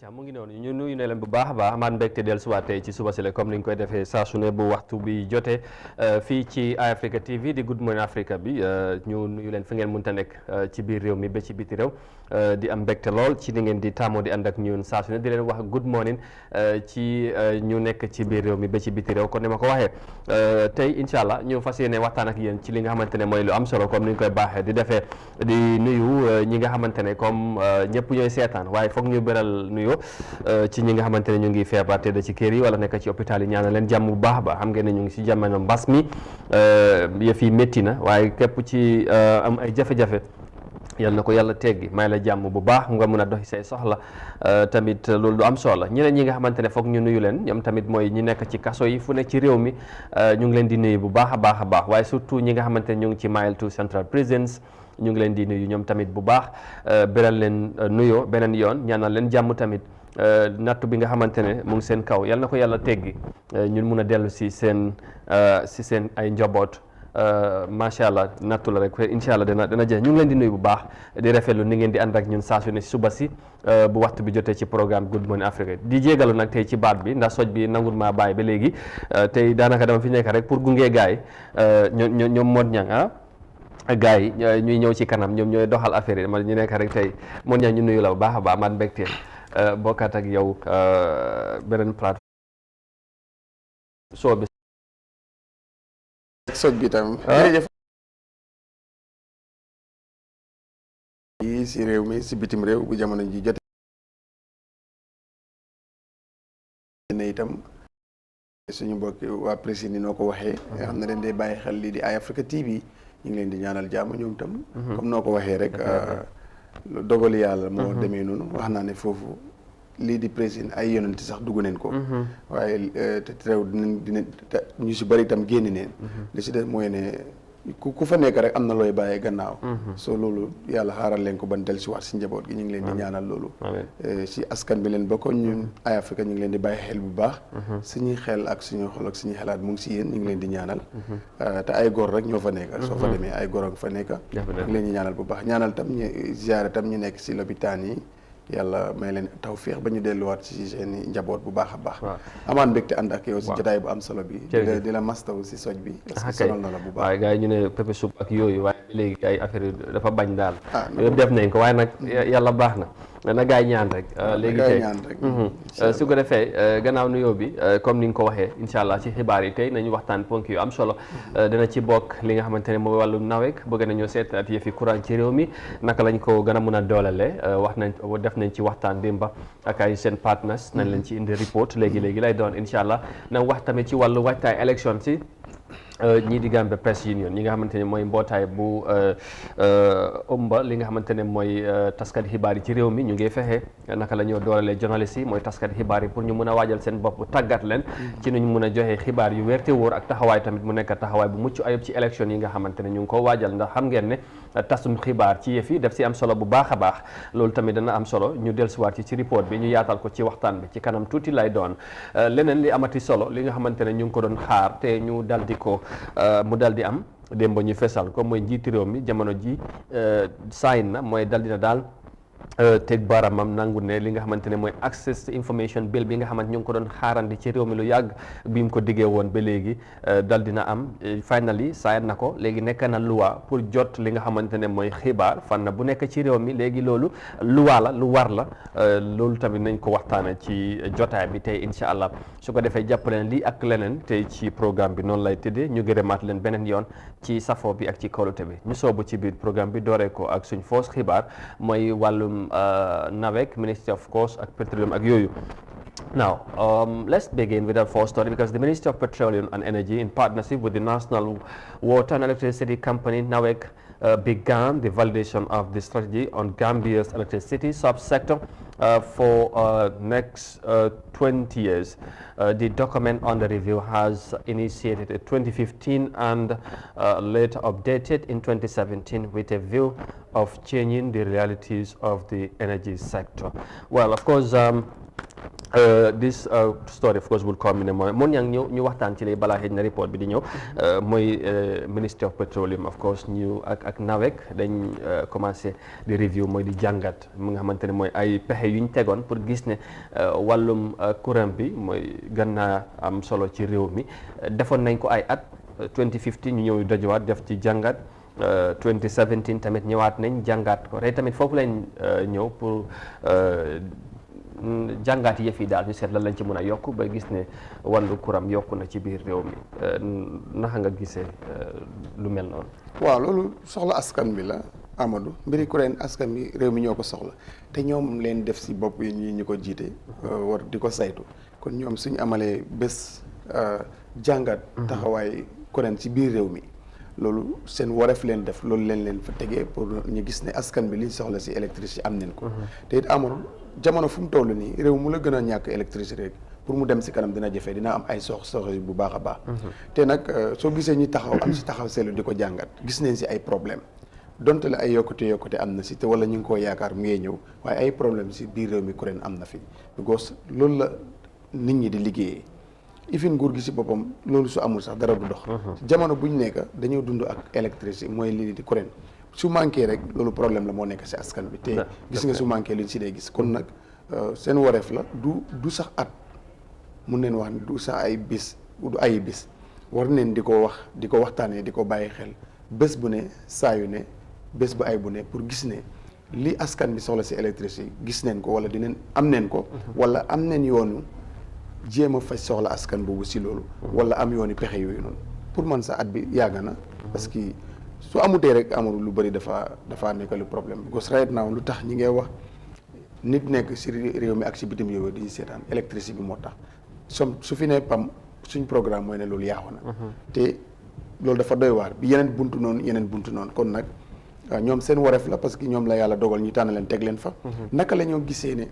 acca mu ngi noonu ñu nuyu ne leen bu baax a baax amaat mbégte dellusiwaat tey ci suba si la comme ni ñu koy defee saa su ne bu waxtu bi jotee fii ci Eye Africa TV di Good Morning Africa bi ñu nuyu leen fi ngeen mënta nekk ci biir réew mi ba ci biti réew di am mbégte lool ci ni ngeen di taamoo di ànd ak ñun saa su ne di leen wax good morning ci ñu nekk ci biir réew mi ba ci biti réew kon ni ma ko waxee tey incha allah ñu fas yéene waxtaan ak yéen ci li nga xamante ne mooy lu am solo comme ni ñu koy baaxee di defee di nuyu ñi nga xamante ne comme ñëpp ñooy seetaan waaye foog ñu beral nuyoo ci ñi nga xamante ne ñu ngi feebar te da ci kër yi wala nekk ci hôpital yi ñaanal leen jàmm bu baax a baax xam ngeen ne ñu ngi si jamono mbas mi yëf yi métti na waaye képp ci am ay jafe-jafe yal na ko yàlla teggi may la jàmm bu baax nga mun a doxi say soxla tamit loolu du am solo ñeneen ñi nga xamante ne foog ñu nuyu leen ñoom tamit mooy ñi nekk ci kaso yi fu nekk ci réew mi ñu ngi leen di nuyu bu baax a baax a baax waaye surtout ñi nga xamante ne ñu ngi ci Mile 2 Central Prisons ñu ngi leen di nuyu ñoom tamit bu baax beral leen nuyoo beneen yoon ñaanal leen jàmm tamit nattu bi nga xamante ne mu ngi seen kaw yal na ko yàlla teggi ñun mun a dellu si seen ay njaboot macha allah nattu la rek incha allah dana jeex ñu ngi leen di nuyu bu baax di rafetlu ni ngeen di ànd ak ñun saa su ne suba si bu waxtu bi jotee ci programme Good Morning Africa di jégalu nag tey ci baat bi ndax soj bi nangul maa bàyyi ba léegi tey daanaka dama fi nekk rek pour gunge gaay ñoom Mod Ñang gars yi ñuy ñëw ci kanam ñoom ñooy doxal affaire yi ma ñu nekk rek tey Mod Ñang ñu nuyu la bu baax a baax man mbégte bokkaat ak yow beneen plateforme soo bi soj bi tam jërëjëf yi si réew mi si bitim réew bu jamono ji jote ne itam suñu mbokki waa président ni noo ko waxee nga xam ne dañ dee bàyyi xel lii di Eye Africa TV ñu ngi leen di ñaanal jàmm ñoom tam comme noo ko waxee rek dogali yàlla moo demee noonu wax naa ne foofu lii di président ay yonenti sax dugg neen ko waaye te teew dina ñu si bëri itam génn neen li si des mooy ne ku fa nekk rek am na looy bàyyee gannaaw soo loolu yàlla xaaral leen ko ban del si waat si njaboot gi ñu ngi leen di ñaanal loolu si askan bi leen bokkoon ñun Eye Africa ñu ngi leen di bàyyi xel bu baax suñuy xel ak suñuy xol ak suñuy xelaat mu ngi si yéen ñu ngi leen di ñaanal te ay góor rek ñoo fa nekk soo fa demee ay góor ak fa nekk ñu ngi leen di ñaanal bu baax ñaanal tam ñu ziyaare tam ñu nekk si lopitaan yi yàlla may leen tawféex ba ñu delluwaat ci seen i njaboot bu baax a baax amaan mbégte ànd ak yow si jotaay bu am solo bi di la mastaw si soj bi parce que sonal na la bu baax waaye gars yi ñu ne pépé soup ak yooyu waaye léegi ay affaire yi dafa bañ daal yëpp def nañ ko waaye nag yàlla baax na gars yi ñaan rek léegi tey su ko defee gannaaw nuyoo bi comme ni nga ko waxee incha allah ci xibaar yi tey nañu waxtaan ponk yu am solo dina ci bokk li nga xamante ne mooy wàllu nawek bëgg nañoo seet at yëfi courant ci réew mi naka lañ ko gën a mun a doolale wax nañ nañ ci waxtaan démba ak ay seen partners nañ leen ci indi report léegi lay doon incha allah na wax tamit ci wàllu waajtaay élection si ñii di Gambia Press Union ñi nga xamante ne mooy mbootaay bu ëmba li nga xamante ne mooy taskat xibaar yi ci réew mi ñu ngi fexe naka la ñoo dooralee journaliste yi mooy taskat xibaar yi pour ñu mun a waajal seen bopp tàggat leen ci nuñ mun a joxe xibaar yu wér te wóor ak taxawaay tamit mu nekk taxawaay bu mucc ayib ci élection yi nga xamante ne ñu ngi ko waajal ndax xam ngeen ne tasum xibaar ci yëf yi def si am solo bu baax a baax loolu tamit dana am solo ñu dellusiwaat ci report bi ñu yaatal ko ci waxtaan bi ci kanam tuuti lay doon leneen li amati solo li nga xamante ne ñu ngi ko doon xaar te ñu dal di ko mu dal di am démb ñu fesal ko mooy njiiti réew mi jamono ji sign na mooy dal dina daal teg baramam nangu ne li nga xamante ne mooy access to information bill bi nga xamante ñu ngi ko doon xaarandi ci réew mi lu yàgg bi mu ko diggee woon ba léegi dal dina am finally sign na ko léegi nekk na loi pour jot li nga xamante ne mooy xibaar fànn bu nekk ci réew mi léegi loolu loi la lu war la loolu tamit nañ ko waxtaane ci jotaay bi tey incha allah su ko defee jàpp leen lii ak leneen tey ci programme bi noonu lay tëddee ñu gërëmaat leen beneen yoon ci safoo bi ak ci kóolute bi ñu soobu ci biir programme bi dooree ko ak suñ foos xibaar mooy wàllum NAWEC, Ministry of Course and Petroleum ak yooyu. Now, let's begin with our first story because the Ministry of Petroleum and Energy, in partnership with the National Water and Electricity Company, NAWEC, began the validation of the strategy on Gambia's electricity subsector for next 20 years. The document under review has initiated in 2015 and later updated in 2017 with a view of changing the realities of the energy sector. Well, of course, this story of course will come in a moment mon yang ñu waxtaan ci lay balaa xëj na report bi di ñëw mooy Ministry of Petroleum of course ñu ak NAWEC dañ commencé di review mooy di jàngat mu nga xamante ne mooy ay pexe yuñ tegoon pour gis ne wàllum courant bi mooy gën naa am solo ci réew mi defoon nañ ko ay at 2015 ñu ñëw dajawaat def ci jàngat 2017 tamit ñëwaat nañ jàngaat ko tey tamit foofu lañ ñëw pour jàngaat yëf yi daal ñu seet lan lañ ci mën a yokk ba gis ne wàllu courant yokku na ci biir réew mi naka nga gisee lu mel noonu. waaw loolu soxla askan bi la Amadou mbiri courant askan bi réew mi ñoo ko soxla te ñoom leen def si bopp yi ñi ñu ko jiite war di ko saytu kon ñoom suñu amalee bés jàngat taxawaay courant ci biir réew mi loolu seen wareef leen def loolu leen fa tegee pour ñu gis ne askan bi liñ soxla si électricité am nañ ko te it Amadou jamono fu mu toll nii réew mu la gën a ñàkk électricité rek pour mu dem si kanam dina jafe dina am ay sox bu baax a baax te nag soo gisee ñu taxaw am si taxaw seetlu di ko jàngat gis nañ si ay problème donte la ay yokkute am na si te wala ñu ngi koo yaakaar mu ngee ñëw waaye ay problème si biir réew mi kuréel am na fi because loolu la nit ñi di liggéeyee ifin nguur gi si boppam loolu su amul sax dara du dox jamono buñ nekk dañoo dund ak électricité mooy lii di kuréel su manqué rek loolu problème la moo nekk si askan bi te gis nga su manqué luñ si dee gis kon nag seen wareef la du sax at mun neen wax ne du sax ay bis du ay bis war neen di ko wax di ko waxtaanee di ko bàyyi xel bés bu ne saa yu ne bés bu ay bu ne pour gis ne li askan bi soxla si électricité gis neen ko wala dineen am neen ko wala am neen yoonu jéem a faj soxla askan boobu si loolu wala am yooni pexe yooyu noonu pour man sa at bi yàgg na parce que su amutee rek amul lu bëri dafa nekk lu problème because right now lu tax ñi ngay wax nit nekk si réew mi ak si bitim réew di seetaan électricité bi moo tax su fi ne pam suñ programme mooy ne loolu yaaxu na te loolu dafa doy waar bi yeneen buntu noonu kon nag ñoom seen wareef la parce que ñoom la yàlla dogal ñu tànn leen teg leen fa naka la ñoo gisee ne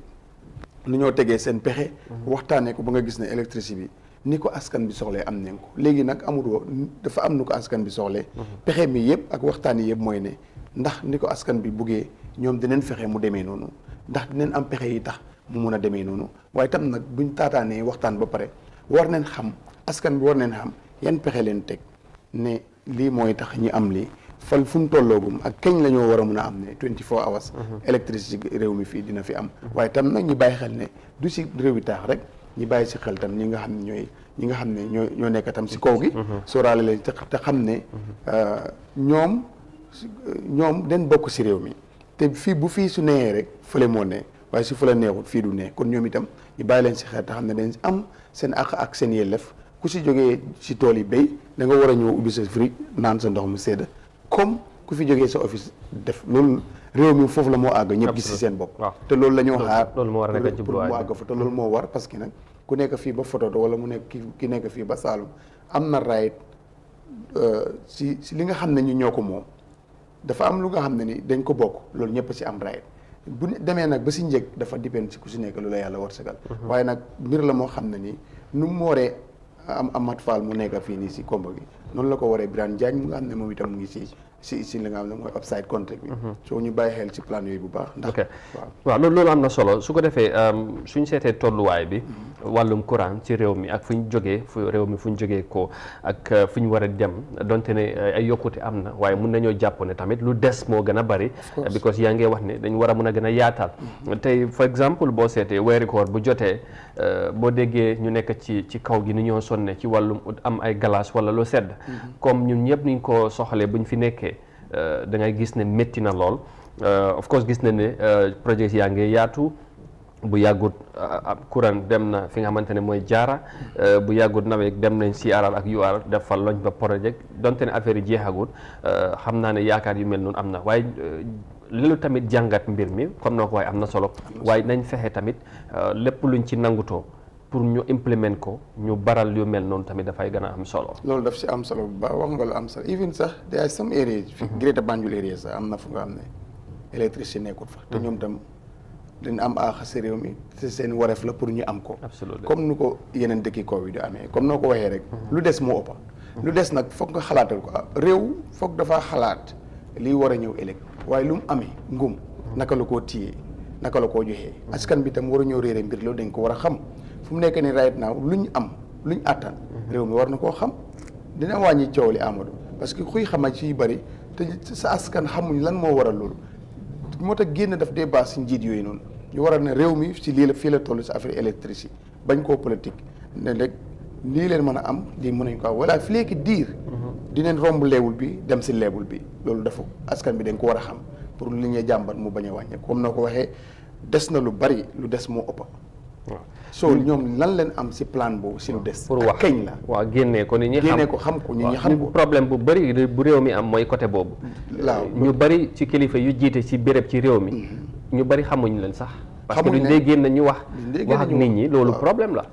nu ñoo tegee seen pexe waxtaanee ko ba nga gis ne électricité bi ni ko askan bi soxlee am nañ ko léegi nag amul dafa am nu ko askan bi soxlee pexe mi yëpp ak waxtaan yi yëpp mooy ne ndax ni ko askan bi buggee ñoom dinañ fexe mu demee noonu ndax dinañ am pexe yi tax mu mun a demee noonu waaye tam nag buñ taataanee waxtaan ba pare war nañ xam askan bi war nañ xam yan pexe leen teg ne lii mooy tax ñi am lii fal fu mu tolloogum ak kañ la ñoo war a mun a am ne 24 hours électricité réew mi fii dina fi am waaye tam nag ñi bàyyi xel ne du si réew yi taax rek ñi bàyyi si xel tam ñi nga xam ne ñoo nekk tam si kaw gi sóoraale leen te xam ne ñoom den bokk si réew mi te fii bu fii su neexee rek fële moo ne waaye su fële neexut fii du ne kon ñoom itam ñu bàyyi leen si xel te xam ne dañ am seen àq ak seen yelleef ku si jógee si tool yi béy da nga war a ñëw ubbi sa frigo naan sa ndox mu sedd comme ku fi jógee sa office def loolu réew mi foofu la moo àgg ñëpp gis si seen bopp te loolu la ñoo xaar pour mu àgg fa te loolu moo war parce que nag ku nekk fii ba Fototo wala mu nekk ki nekk fii ba Saalum am na right si li nga xam ne ñu ñoo ko moom dafa am lu nga xam ne ni dañ ko bokk loolu ñëpp si am right bu demee nag ba si njëg dafa dépend si ku si nekk lu la yàlla war sagal waaye nag mbir la moo xam ne nii nu mu waree am Amat Fall mu nekk fii nii si kombo gi noonu la ko waree Birane Diagne mu nga xam ne moom itam mu ngi si li nga xam ne mooy upside contract bi soo ñu bàyyi xel ci plan yooyu bu baax ndax waaw loolu am na solo su ko defee suñ seetee tolluwaay bi wàllum courant ci réew mi ak fu ñu jógee réew mi fu ñu jógee ko ak fu ñu war a dem donte ne ay yokkute am na waaye mun nañoo jàpp ne tamit lu des moo gën a bari because yaa ngi wax ne dañ war a mun a gën a yaatal tey for exemple boo seetee weeri koor bu jotee boo déggee ñu nekk ci kaw gi ni ñoo sonne ci wàllum am ay glace wala lu sedd comme ñun ñëpp niñ ko soxalee buñ fi nekkee da ngay gis ne métti na lool of course gis na ne projet yaa ngi yaatu bu yàggut courant dem na fi nga xamante ne mooy jaara bu yàggut nawet dem nañ CRR ak UR def fa loñ ba projet donte ne affaire yi jeexagut xam naa ne yaakaar yu mel noonu am na waaye loolu tamit jàngat mbir mi comme noo ko waaye am na solo waaye nañ fexe tamit lépp luñ ci nangutoo pour ñu implement ko ñu baral yu mel noonu tamit dafay gën a am solo. loolu daf si am solo bu baax wax nga lu am solo even sax there are some areas Greater Banjul area sax am na fu nga xam ne électricité nekkul fa te ñoom tam dañ am aaxa si réew mi te seen wareef la pour ñu am ko comme nu ko yeneen dëkki kaw yi di amee comme noo ko waxee rek lu des moo ëppa lu des nag foog nga xalaatal ko réew foog dafa xalaat lii war a ñëw ëllëg waaye lu mu amee ngum naka la koo téyee naka la koo joxee askan bi tam waru ñoo réere mbir loolu dañ ko war a xam fu mu nekk ni right now luñ àttan réew mi war na koo xam dina wàññi coow li Amadou parce que xuy xama ci yu bëri te sa askan xamuñ lan moo waral loolu moo tax génn daf dee baax si njiit yooyu noonu ñu waral ne réew mi si lii la fii la toll si affaire électricité bañ koo politique ne rek lii leen mën a am di mën nañ ko am wala fi léegi diir dineen romb leebul bi dem si leebul bi loolu dafa askan bi dañ ko war a xam pour li ñuy jàmbat mu bañ a wàññe comme na ko waxee des na lu bari lu des moo ëpp waaw soo ñoom lan leen am si plan boobu si lu des pour wax kañ la waaw génnee ko nit ñi xam ko nit ñi xam ko problème bu bëri bu réew mi am mooy côté boobu waaw ñu bëri ci kilifa yu jiite ci béréb ci réew mi ñu bëri xamuñ leen sax parce que duñ lay génn ñu wax ak nit ñi loolu problème la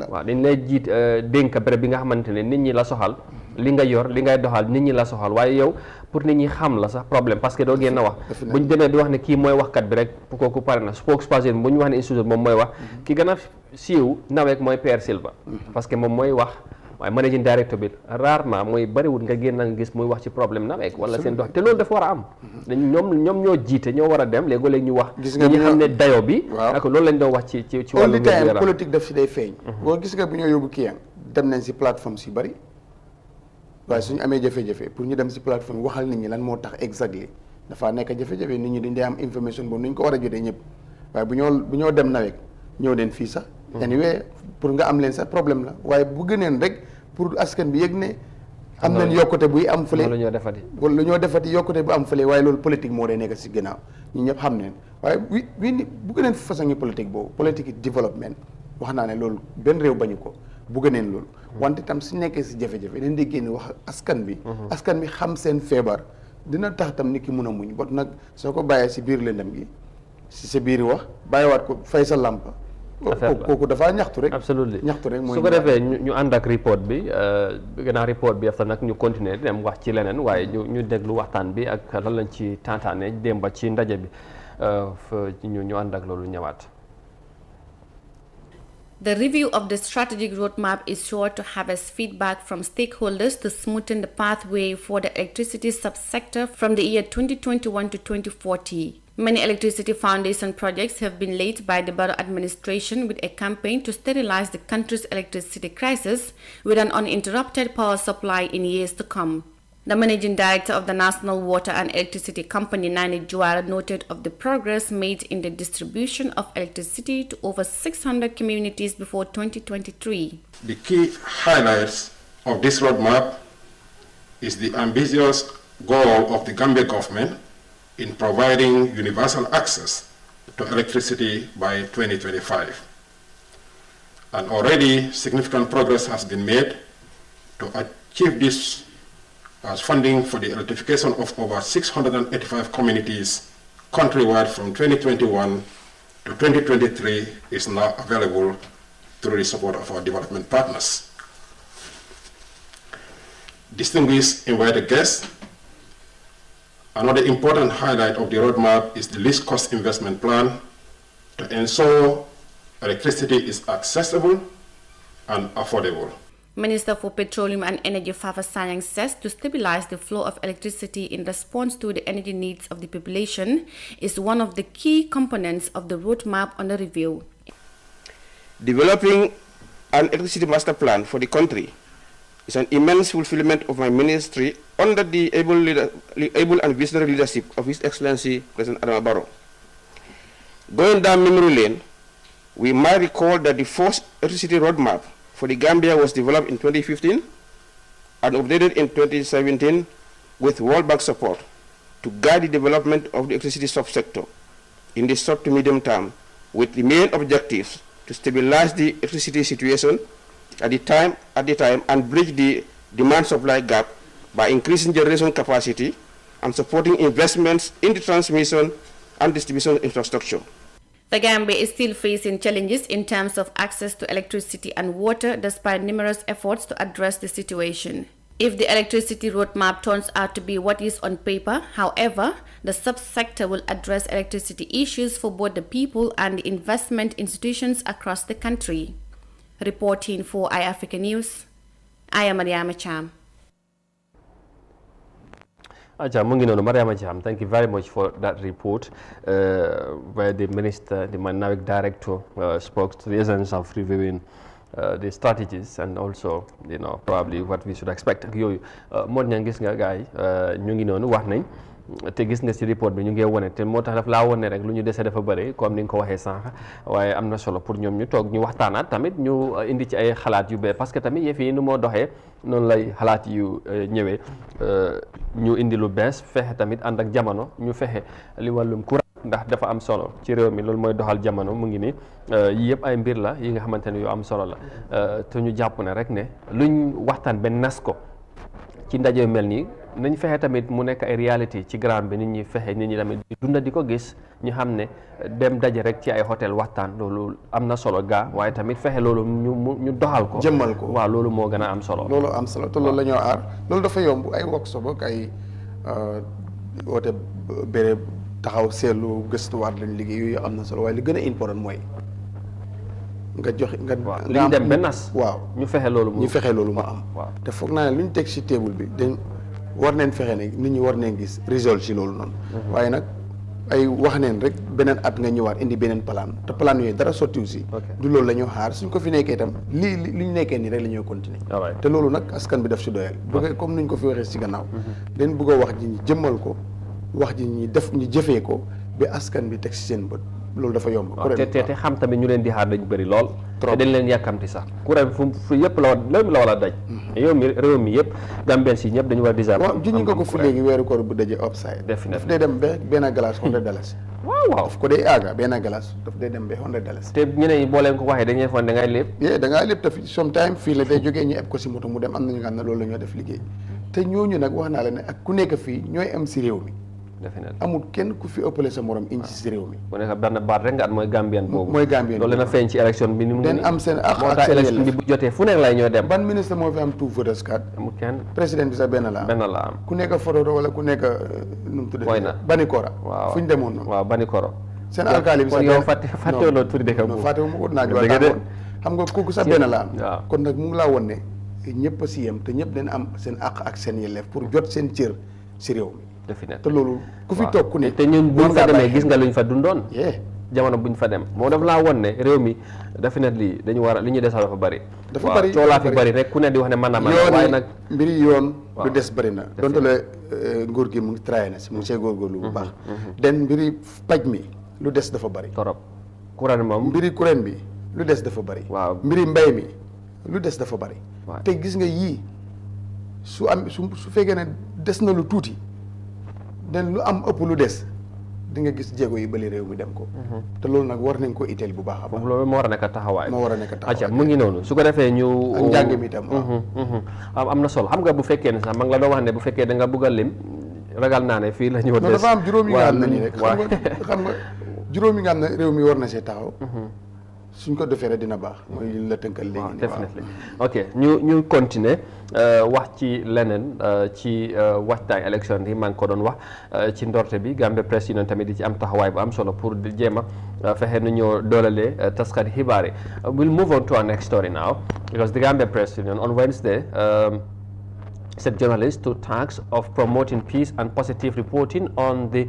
waaw dañ lay jiit dénk béréb bi nga xamante ne nit ñi la soxal li nga yor li ngay doxal nit ñi la soxal waaye yow pour nit ñi xam la sax problème parce que doo génn wax buñ demee di wax ne kii mooy waxkat bi rek kooku pare na spokesperson bu ñu wax ne institution moom mooy wax ki gën a siiw naweek mooy Père Silva parce que moom mooy wax waaye managing director bi rarement mooy bëriwul nga génn nga gis muy wax ci problème naweek wala seen dox te loolu dafa war a am ñoom ñoo jiite ñoo war a dem léegi ñu wax ñi xam ne dayo bi ak loolu lañ doon wax ci wàllu time politique daf si day feeñ boo gis nga bu ñoo yóbbu kii dem nañ si plateforme si bëri waaye suñu amee jafe-jafe pour ñu dem si plateforme waxal nit ñi lan moo tax exactly dafa nekk jafe-jafe nit ñi dañ dee am information boobu nu ñu ko war a jotee ñëpp waaye bu ñoo dem naweek ñëw den fii sax anyway pour nga am leen sax problème la waaye bu gëneen rek pour askan bi yëg ne am nañ yokkute buy am fële lu ñoo defati yokkute bu am fële waaye loolu politique moo dee nekk si gannaaw ñi ñëpp xam neen waaye bu gëneen façon ngi politique boobu politique développement wax naa ne loolu benn réew bañu ko bu gëneen loolu wante tam su nekkee si jafe-jafe dañ dee génn wax askan bi xam seen feebar dina tax tam nit ki mun a muñ bot nag soo ko bàyyee si biir lëndam gi si sa biir wax bàyyiwaat ko fay sa làmpa kooku dafa ñaxtu rek absolument ñaxtu rek mooy su ko defee ñu ànd ak report bi gannaaw report bi after nag ñu continuer dem wax ci leneen waaye ñu déglu waxtaan bi ak lan lañ ci tantaane démba ci ndaje bi ñu ànd ak loolu ñëwaat. The review of the strategic roadmap is sure to harvest feedback from stakeholders to smoothen the pathway for the electricity subsector from the year 2021 to 2040. Many electricity foundation projects have been laid by the borough administration with a campaign to sterilize the country's electricity crisis with an uninterrupted power supply in years to come. The managing director of the National Water and Electricity Company, Nani Juara, noted of the progress made in the distribution of electricity to over 600 communities before 2023. The key highlights of this roadmap is the ambitious goal of the Gambia government in providing universal access to electricity by 2025. And already significant progress has been made to achieve this, as funding for the electrification of over 685 communities countrywide from 2021 to 2023 is now available through the support of our development partners. Distinguished invited guests, another important highlight of the roadmap is the least cost investment plan to ensure electricity is accessible and affordable. Minister for Petroleum and Energy Fafa Sanyang says to stabilize the flow of electricity in response to the energy needs of the population is one of the key components of the roadmap under review. Developing an electricity master plan for the country is an immense fulfillment of my ministry under the able and visionary leadership of His Excellency President Adama Barrow. Going down memory lane, we might recall that the first electricity roadmap for the Gambia was developed in 2015 and updated in 2017 with World Bank support to guide the development of the electricity subsector in the short to medium term, with the main objectives to stabilize the electricity situation at the time and bridge the demand-supply gap by increasing generation capacity and supporting investments in the transmission and distribution infrastructure. The Gambia is still facing challenges in terms of access to electricity and water despite numerous efforts to address the situation. If the electricity roadmap turns out to be what is on paper, however, the subsector will address electricity issues for both the people and the investment institutions across the country. Reporting for iAfrica News, I am Mariama Cham. Acha Mungino, Mariama Jam, thank you very much for that report, where the minister, the Manawik director, spoke to the essence of reviewing the strategies and also, probably what we should expect. Mon ñang gis nga gaay ñu ngi nonu wax nañ te gis nga ci report bi ñu ngi wone te moo tax daf laa wone rek lu ñu dese dafa bëri comme ni nga ko waxee sànq waaye am na solo pour ñoom ñu toog ñu waxtaanaat tamit ñu indi ci ay xalaat yu bees parce que tamit yëf yi nu moo doxee noonu lay xalaat yu ñëwee ñu indi lu bees fexe tamit ànd ak jamono ñu fexe li wàllum courant ndax dafa am solo ci réew mi loolu mooy doxal jamono mu ngi ni yii yëpp ay mbir la yi nga xamante ne yu am solo la te ñu jàpp ne rek ne luñ waxtaan benn nas ko ci ndaje mel nii nañ fexe tamit mu nekk ay réalité ci ground bi nit ñi fexe nit ñi tamit dunda di ko gis ñu xam ne dem daje rek ci ay hôtel waxtaan loolu am na solo gaa waaye tamit fexe loolu ñu doxal ko jëmmal ko waaw loolu moo gën a am solo loolu am solo te loolu la ñoo aar loolu dafa yomb ay workshop ak ay woote béréb taxaw seetlu gëstuwaat lañ liggéey yooyu am na solo waaye li gën a important mooy nga joxe nga li ñu dem ba nas waaw ñu fexe loolu mu am te foog naa ne lu ñu teg ci table bi dañ war neen fexe ne nit ñi war neen gis résolve ci loolu noonu waaye nag ay wax neen rek beneen at nga ñëwaat indi beneen plan te plan yooyu dara sottiw si du loolu la ñoo xaar suñ ko fi nekkee itam li ñu nekkee nii rek la ñoo continuer te loolu nag askan bi daf si doyal bëgg comme nuñ ko fi waxee si gannaaw dañ bëgg a wax ji ñi jëmmal ko wax ji ñi def ñu jëfee ko ba askan bi teg si seen bët loolu dafa yomb te xam tamit ñu leen di xaar dañu bëri lool te dañ leen yàkkamti sax kuréel fu yëpp la war a daj réew mi yëpp Gambien si ñëpp dañu war a déjà waaw juñu nga ko fi léegi weeru koor bu dajee upside daf dee dem ba benn glace $100 waaw daf ko dee aaga benn glace daf dee dem ba $100 te ñeneen ñi boo leen ko waxee dañuy foog da ngay lépp da ngaa lépp te fi sometime fii la day jógee ñu eb ko si moto mu dem am nañu nga xam ne loolu la ñoo def liggéey te ñooñu nag wax naa la ne ak ku nekk fii ñooy am si réew mi amul kenn ku fi ëppale sa morom inci si réew mi ku nekk benn baat rek nga at mooy Gambien boobu mooy Gambien loolu na feeñ ci élection bi ni mu den am seen ak moo tax élection bi bu jotee fu nekk lay ñoo dem ban ministre moo fi am tout voters card amul kenn président bi sax benn la am ku nekk Fodoro wala ku nekk nu mu tuddee Banikora waaw fu ñu demoon noonu waaw Banikoro seen alkaali bi sax yow fàttewuloo turi dëkk boobu fàttewu ma ko naaj waa xam nga kooku sax benn la am kon nag mu ngi laa woon ne ñëpp a si yem te ñëpp dañ am seen àq ak seen yelleef pour jot seen cër si réew mi te loolu ku fi toog ku ne te ñun buñ fa demee gis nga luñ fa dundoon jamono buñ fa dem moo daf laa won ne réew mi definitely dañu war a li ñuy desal dafa bëri coolaa fi bëri rek ku ne di wax ne man na waaye nag mbiri yoon lu des bëri na donte la nguur gi mu ngi traité na si mu ngi see góorgóorlu bu baax den mbiri paj mi lu des dafa bëri torop courant moom mbiri courant bi lu des dafa bëri waaw mbiri mbay mi lu des dafa bëri te gis nga yii su fekkee ne des na lu tuuti den lu am ëpp lu des di nga gis jéego yi bali réew mi dem ko te loolu nag war nañ ko itteel bu baax a baax loolu moo war a nekk taxawaay acca mu ngi noonu su ko defee ñu ak njàng mi tam am na solo xam nga bu fekkee ne sax ma ngi la doon wax ne bu fekkee da nga bëgg a lim ragal naa ne fii la ñu des dafa am juróom yi nga xam ne nii rek xam nga juróom yi nga xam ne réew mi war na see taxaw suñ ko defee rek dina baax mooy la tënkal léegi definitely ok ñu continuer wax ci leneen ci waxtaay élection yi maa ngi ko doon wax ci ndorte bi Gambia Press Union tamit di ci am taxawaay bu am solo pour di jéem a fexe nu ñoo doolalee taskati xibaar yi we'll move on to our next story now because the Gambia Press Union on Wednesday set journalists to task of promoting peace and positive reporting on the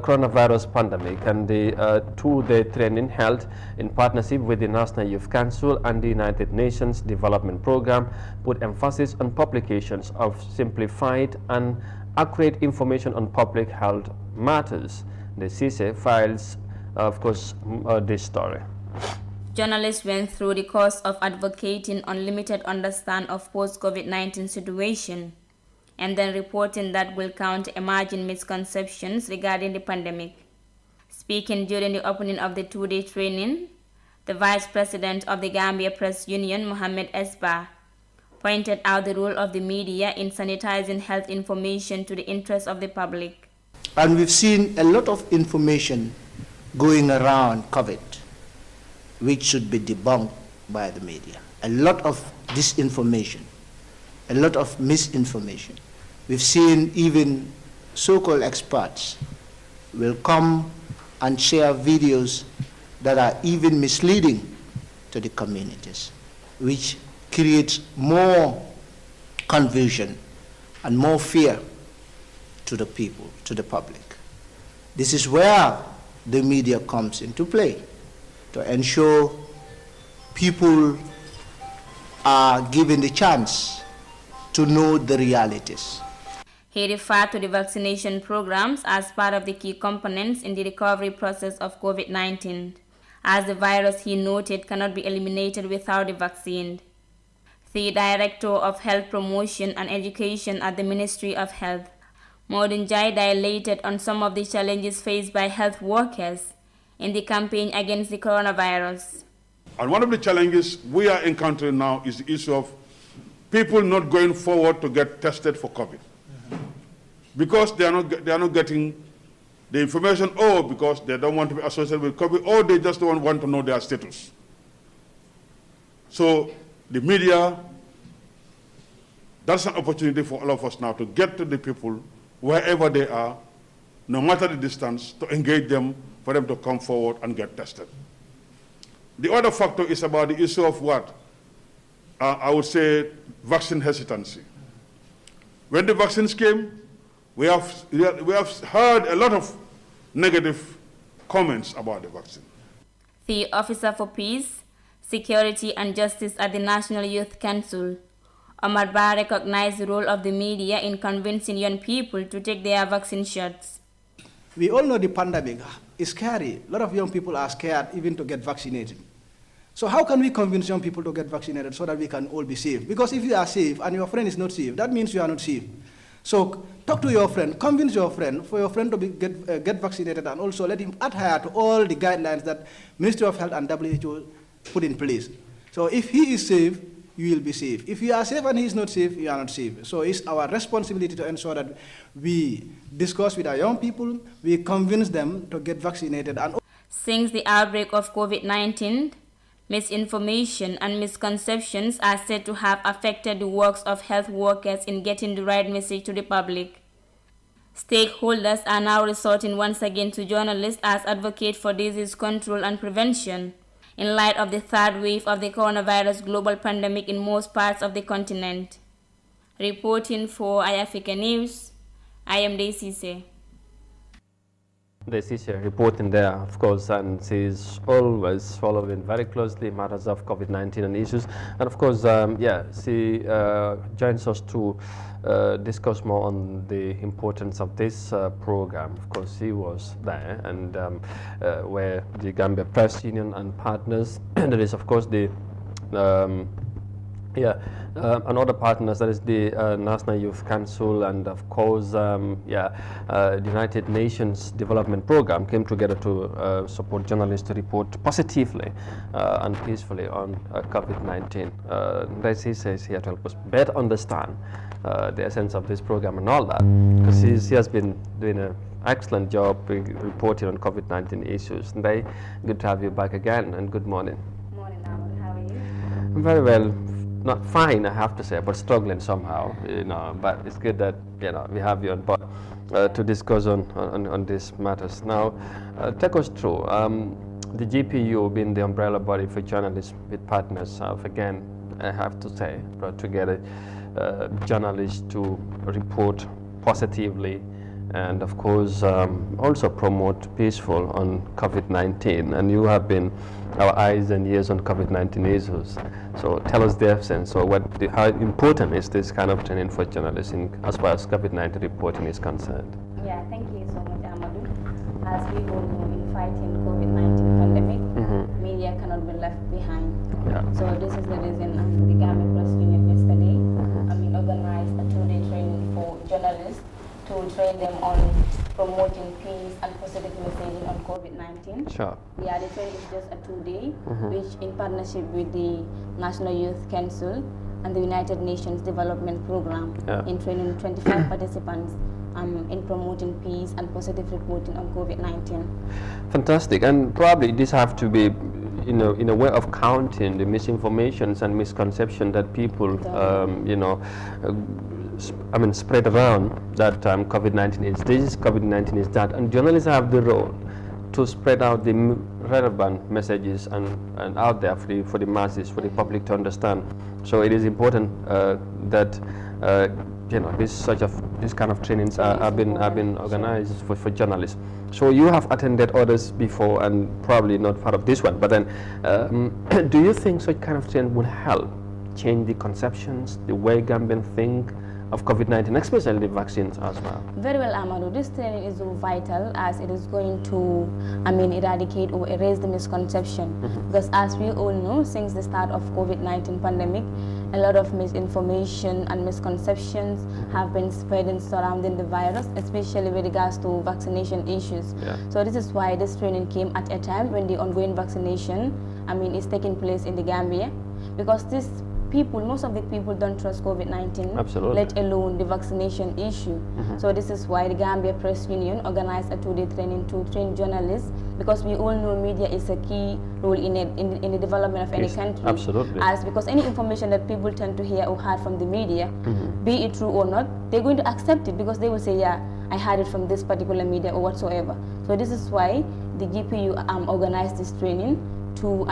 coronavirus pandemic, and the two-day training held in partnership with the National Youth Council and the United Nations Development Programme put emphasis on publications of simplified and accurate information on public health matters. The CISE files, of course, this story. Journalists went through the course of advocating on limited understanding of post-COVID-19 situation and then reporting that will counter emerging misconceptions regarding the pandemic. Speaking during the opening of the two-day training, the Vice President of the Gambia Press Union, Mohammed Esba, pointed out the role of the media in sanitizing health information to the interest of the public. And we've seen a lot of information going around COVID, which should be debunked by the media. A lot of disinformation, a lot of misinformation. We've seen even so-called experts will come and share videos that are even misleading to the communities, which creates more confusion and more fear to the people, to the public. This is where the media comes into play, to ensure people are given the chance to know the realities. He referred to the vaccination programs as part of the key components in the recovery process of COVID-19, as the virus, he noted, cannot be eliminated without the vaccine. The Director of Health Promotion and Education at the Ministry of Health, Modun Jai, dilated on some of the challenges faced by health workers in the campaign against the coronavirus. And one of the challenges we are encountering now is the issue of people not going forward to get tested for COVID. Because they are not getting the information, or because they don't want to be associated with COVID, or they just don't want to know their status. So the media, that's an opportunity for all of us now to get to the people wherever they are, no matter the distance, to engage them, for them to come forward and get tested. The other factor is about the issue of what? I would say vaccine hesitancy. When the vaccines came, we have heard a lot of negative comments about the vaccine. The Officer for Peace, Security and Justice at the National Youth Council, Omar Ba, recognized the role of the media in convincing young people to take their vaccine shots. We all know the pandemic is scary. A lot of young people are scared even to get vaccinated. So how can we convince young people to get vaccinated so that we can all be safe? Because if you are safe and your friend is not safe, that means you are not safe. So talk to your friend, convince your friend for your friend to get vaccinated, and also let him adhere to all the guidelines that Ministry of Health and WHO put in place. So if he is safe, you will be safe. If you are safe and he is not safe, you are not safe. So it's our responsibility to ensure that we discuss with our young people, we convince them to get vaccinated. And since the outbreak of COVID-19, misinformation and misconceptions are said to have affected the works of health workers in getting the right message to the public. Stakeholders are now resorting once again to journalists as advocates for disease control and prevention in light of the third wave of the coronavirus global pandemic in most parts of the continent. Reporting for iAfrica News, I am Daisy. This is reporting there, of course, and she's always following very closely matters of COVID-19 and issues. And of course, she joins us to discuss more on the importance of this program. Of course, she was there, and where the Gambia Press Union and partners, there is, of course, the and other partners, that is the National Youth Council, and of course, the United Nations Development Program came together to support journalists to report positively and peacefully on COVID-19. Daisy says here to help us better understand the essence of this program and all that, because she has been doing an excellent job reporting on COVID-19 issues. Day, good to have you back again, and good morning. Morning, Ahmad. How are you? I'm very well. Not fine, I have to say, but struggling somehow, but it's good that, we have you on board to discuss on these matters. Now, take us through, the GPU being the umbrella body for journalists with partners, again, I have to say, brought together journalists to report positively and, of course, also promote peaceful on COVID-19. And you have been our eyes and ears on COVID-19 issues. So tell us the essence, or how important is this kind of training for journalists as far as COVID-19 reporting is concerned? Yeah, thank you so much, Amadou. As we all know, in fighting COVID-19 pandemic, media cannot be left behind. Yeah. So this is the reason the Gambia Press Union yesterday organized a 2-day training for journalists to train them on promoting peace and positive messaging on COVID-19. Sure. Yeah, the training is just a 2-day, which in partnership with the National Youth Council and the United Nations Development Program, in training 25 participants in promoting peace and positive reporting on COVID-19. Fantastic, and probably this have to be, in a way of counting the misinformations and misconception that people, spread around that COVID-19 is this, COVID-19 is that, and journalists have the role to spread out the relevant messages and out there for the masses, for the public to understand. So it is important that this kind of trainings have been organized for journalists. So you have attended others before and probably not part of this one, but then do you think such kind of training would help change the conceptions, the way Gambians think of COVID-19, especially the vaccines as well? Very well, Amadou. This training is so vital as it is going to, eradicate or erase the misconception. Because as we all know, since the start of COVID-19 pandemic, a lot of misinformation and misconceptions have been spreading surrounding the virus, especially with regards to vaccination issues. Yeah. So this is why this training came at a time when the ongoing vaccination, is taking place in the Gambia, because most of the people don't trust COVID-19, Absolutely. let alone the vaccination issue. So this is why the Gambia Press Union organized a 2-day training to train journalists, because we all know media is a key role in the development of any country. Absolutely. Because any information that people tend to hear or heard from the media, be it true or not, they're going to accept it because they will say, yeah, I heard it from this particular media or whatsoever. So this is why the GPU organized this training to,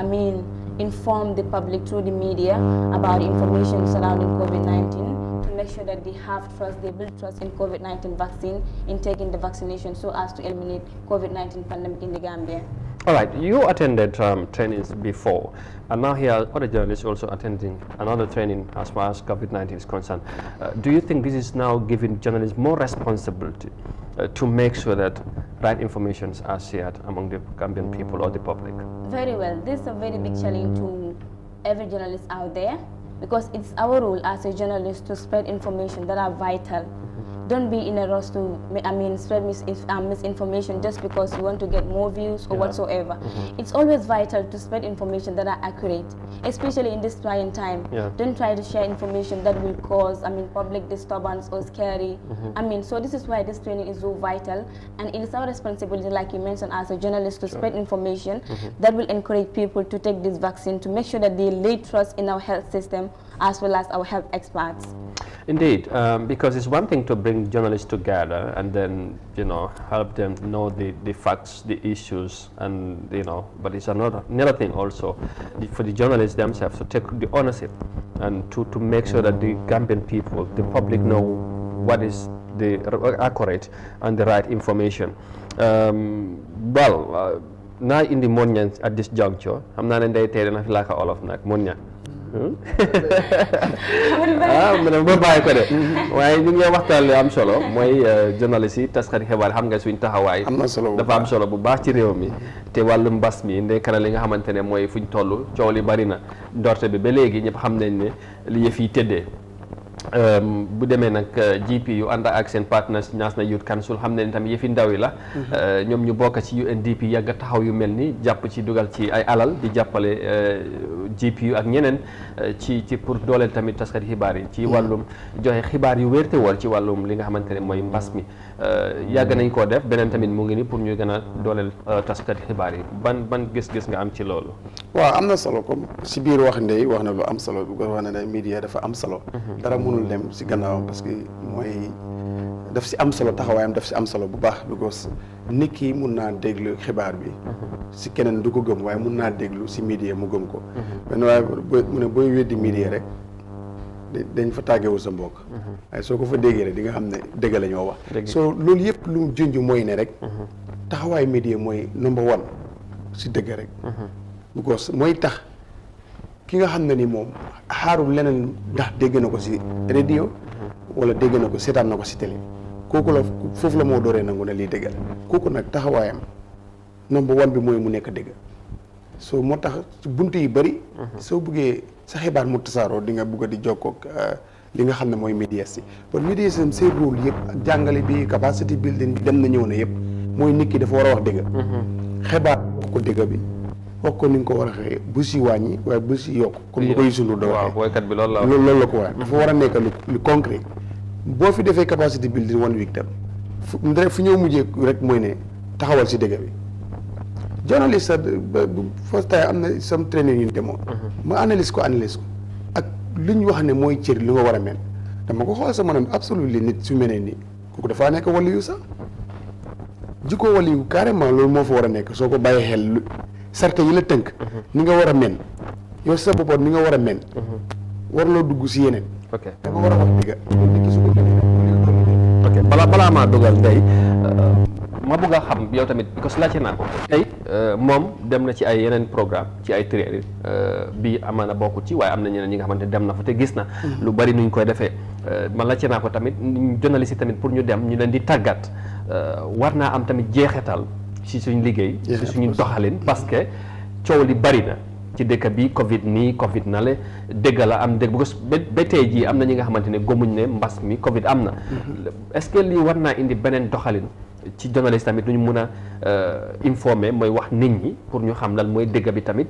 inform the public through the media about information surrounding COVID-19 to make sure that they have trust, they build trust in COVID-19 vaccine, in taking the vaccination so as to eliminate COVID-19 pandemic in the Gambia. All right, you attended trainings before, and now here other journalists also attending another training as far as COVID-19 is concerned. Do you think this is now giving journalists more responsibility to make sure that right information are shared among the Gambian people or the public? Very well. This is a very big challenge to every journalist out there, because it's our role as a journalist to spread information that are vital. Don't be in a rush to spread misinformation just because you want to get more views or whatsoever. It's always vital to spread information that are accurate, especially in this trying time. Don't try to share information that will cause public disturbance or scary. So this is why this training is so vital, and it is our responsibility, like you mentioned, as a journalist to spread information that will encourage people to take this vaccine, to make sure that they lay trust in our health system as well as our health experts. Indeed, because it's one thing to bring journalists together and then, help them know the facts, the issues, and, but it's another thing also for the journalists themselves to take the ownership and to make sure that the Gambian people, the public, know what is the accurate and the right information. Now in the Monyan at this juncture, I'm not in the like all of Monyan. ba bàyyi ko de waaye ñu ngi waxtaan lu am solo mooy journaliste yi taskati xibaar xam nga suñ taxawaay dafa am solo bu baax ci réew mi te wàllu mbas mi ndekana li nga xamante ne mooy fuñ toll coow li bari na ndorte bi ba léegi ñëpp xam nañ ne li yëf yi tëddee bu demee nag GPU ànd ak seen partners National Youth Council xam ne tamit yëfi ndaw yi la ñoom ñu bokk ci UNDP yàgg taxaw yu mel ni jàpp ci dugal ci ay alal di jàppale GPU ak ñeneen ci pour dooleel tamit taskati xibaar yi ci wàllum joxe xibaar yu wér te wóor ci wàllum li nga xamante ne mooy mbas mi yàgg nañ koo def beneen tamit mu ngi ni pour ñu gën a dooleel taskati xibaar yi ban gis-gis nga am ci loolu. waaw am na solo comme si biir wax ndey wax na lu am solo bu ko wax ne media dafa am solo dara mënul dem si gannaawam parce que mooy daf si am solo taxawaayam daf si am solo bu baax because nit ki mun naa déglu xibaar bi si keneen du ko gëm waaye mun naa déglu si media mu gëm ko benn waaye mu ne booy weddi media rek dañ fa tàggewul sa mbokk waaye soo ko fa déggee rek di nga xam ne dëgg la ñoo wax soo loolu yëpp lu junj mooy ne rek taxawaay media mooy number one si dëgg rek because mooy tax ki nga xam ne ni moom xaarul leneen ndax dégg na ko si radio wala dégg na ko seetaan na ko si télé kooku la foofu la moo dooree nangu ne lii dëgg la kooku nag taxawaayam number one bi mooy mu nekk dëgg soo moo tax bunt yi bëri soo buggee sa xibaar mu tasaaroo di nga bugg a di jokkoo li nga xam ne mooy médias si bon médias yi seen rôle yëpp ak jàngale bi capacity building bi dem na ñëw na yëpp mooy nit ki dafa war a wax dëgg xibaar wax ko dëgg bi wax ko ni nga ko war a xëyee bu si wàññi waaye bu si yokk comme ni koy sunu da waxee boykat bi loolu la ko waaye dafa war a nekk lu concret boo fi defee capacity building 1 week tam fu ñëw mujjee rek mooy ne taxawal si dëgg bi journaliste first time am na some training yu ñu demoon ma analyse ko ak li ñu wax ne mooy cër li nga war a mel dama ko xool sa manam absolument nit su mel nii kooku dafaa nekk waliyu sax jikko waliyu carrément loolu moo fa war a nekk soo ko bàyyi xel sarte yi la tënk ni nga war a men yow sa boppoon ni nga war a men warloo dugg si yeneen ok da nga war a wax dëgga nit ki su ko jëlee ok balaa maa dugal tey ma bëgg a xam yow tamit because laajte naa ko tey moom dem na ci ay yeneen programme ci ay training bii amaana bokku ci waaye am na ñeneen ñi nga xamante dem na fa te gis na lu bari nuñ koy defee man laajte naa ko tamit journaliste yi tamit pour ñu dem ñu leen di tàggat war naa am tamit jeexetal ci suñ liggéey ci suñu doxalin parce que coow li bari na ci dëkk bi Covid nii Covid na le dëgg la am dëgg because ba tey jii am na ñi nga xamante ne gëmuñ ne mbas mi Covid am na est-ce que lii war naa indi beneen doxalin ci journaliste tamit lu ñu mun a informer mooy wax nit ñi pour ñu xam lan mooy dëgg bi tamit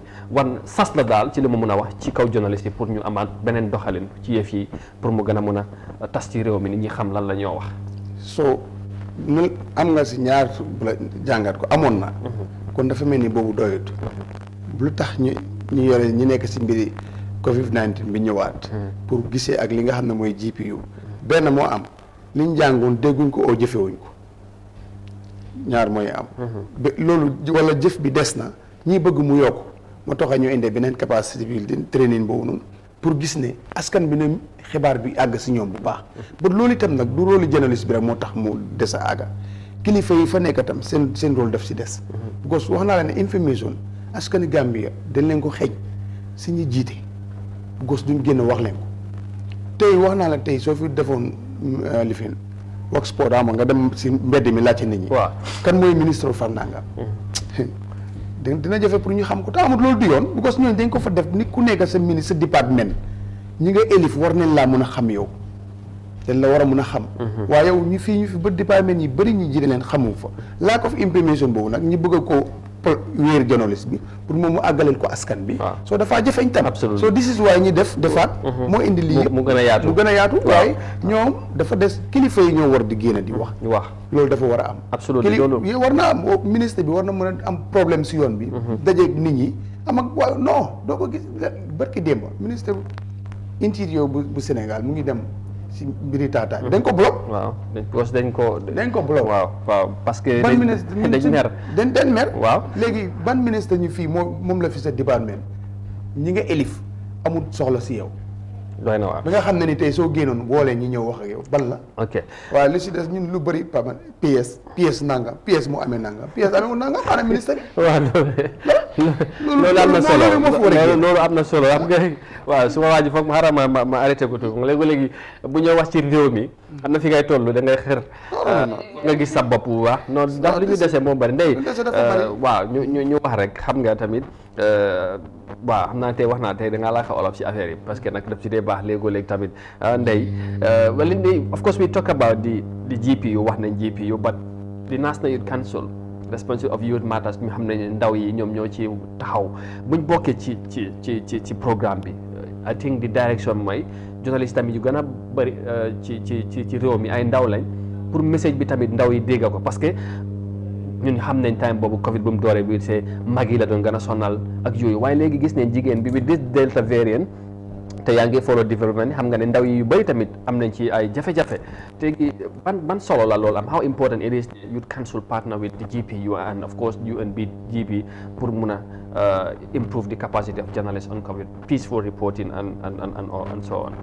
sas la daal ci li ma mun a wax ci kaw journaliste yi pour ñu amaat beneen doxalin ci yëf yi pour mu gën a mun a tas ci réew mi nit ñi xam lan la ñoo wax. soo am nga si ñaar la jàngat ko amoon na. kon dafa mel ni boobu doyut. lu tax ñu yore ñi nekk si mbiri Covid-19 bi ñëwaat. pour gisee ak li nga xam ne mooy GPU. benn moo am liñ jàngoon dégguñ ko oo jëfewuñ ko. ñaar mooy am. loolu wala jëf bi des na ñii bëgg mu yokk moo tax ñu indee beneen capacité bi training boobu noonu pour gis ne askan bi ne xibaar bi àgg si ñoom bu baax. ba loolu itam nag du rôle journaliste bi rek moo tax mu des a àgga kilifa yi fa nekk itam seen rôle daf si des. parce que wax naa la ne information askani Gambia dañ leen ko xeeñ si ñi jiite gos duñ génn wax leen ko tey wax naa la tey soo fi defoon lifin wax sport ama nga dem si mbedd mi laajte nit ñi. waaw kan mooy ministre Fandanga. dina jafe pour ñu xam ko te amul loolu du yoon because ñooñu dañ ko fa def ni ku nekk sa ministre département ñi nga élif war nañ laa mën a xam yow dañ la war a mën a xam. waaye yow ñu fi ba département yi bëri ñi jiite leen xamu fa lack of information boobu nag ñi bëgg a ko wéer journaliste bi pour moom mu àggaleel ko askan bi. soo dafaa jafeñ tam. soo this is why ñi defaat. moo indi lii mu gën a yaatu waaye ñoom dafa des kilifa yi ñoo war di génn di wax. loolu dafa war a am. absolument war naa am ministre bi war na mën a am problème si yoon bi. dajeeg nit ñi am ak waaw non doo ko gis barki démb ministre intérieur bu Sénégal mu ngi dem si mbiri taataa dañ ko bloqué. waaw dañ ko bloqué. waaw parce que. ban ministre dañ mer. waaw léegi ban ministre ñu fii moom la fi sa département ñi nga élif amul soxla si yow. doy na waar ba nga xam ne ni tey soo génnoon woolee ñi ñëw wax ak yow ban la. ok waaye li si des ñun lu bëri paman PS nangam PS mu amee nangam PS amee nangam xanaa ministre bi. waaw loolu am na solo loolu am na solo xam nga waaw su ma waaj foog ma xaaral ma arrêté ko tuuti léegi bu ñëw wax ci réew mi am na fi ngay toll da ngay xër nga gis sa bopp bu baax non ndax li ñu dese moo bëri ndey waaw ñu wax rek xam nga tamit waaw xam naa tey wax naa tey da ngaa laaka olof ci affaire yi parce que nag daf ci dee baax léegoo-léeg tamit ndey well of course we talk about the GPU wax nañ GPU but the National Youth Council responsibility of youth matters mi xam ne ndaw yi ñoom ñoo ci taxaw buñ bokkee ci programme bi I think the direction mooy journaliste tamit yu gën a bëri ci réew mi ay ndaw lañ pour message bi tamit ndaw yi dégg ko parce que ñun xam nañ time boobu Covid bu mu dooree bi c'est mag yi la doon gën a sonal ak yooyu waaye léegi gis nañ jigéen bi this delta variant te yaa ngi follow development xam nga ne ndaw yi yu bëri tamit am nañ ci ay jafe-jafe te ban solo la loolu am how important it is youth council partner with the GPU and of course UNBGP pour mun a improve the capacity of journalists on COVID peaceful reporting and so on.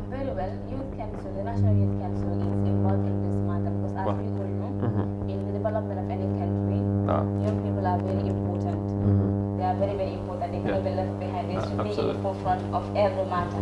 Very well. Youth Council, the National Youth Council is involved in this matter because as we all know, in the development of any country, young people are very important. They are very, very important. They cannot be left behind. They should be in the forefront of every matter.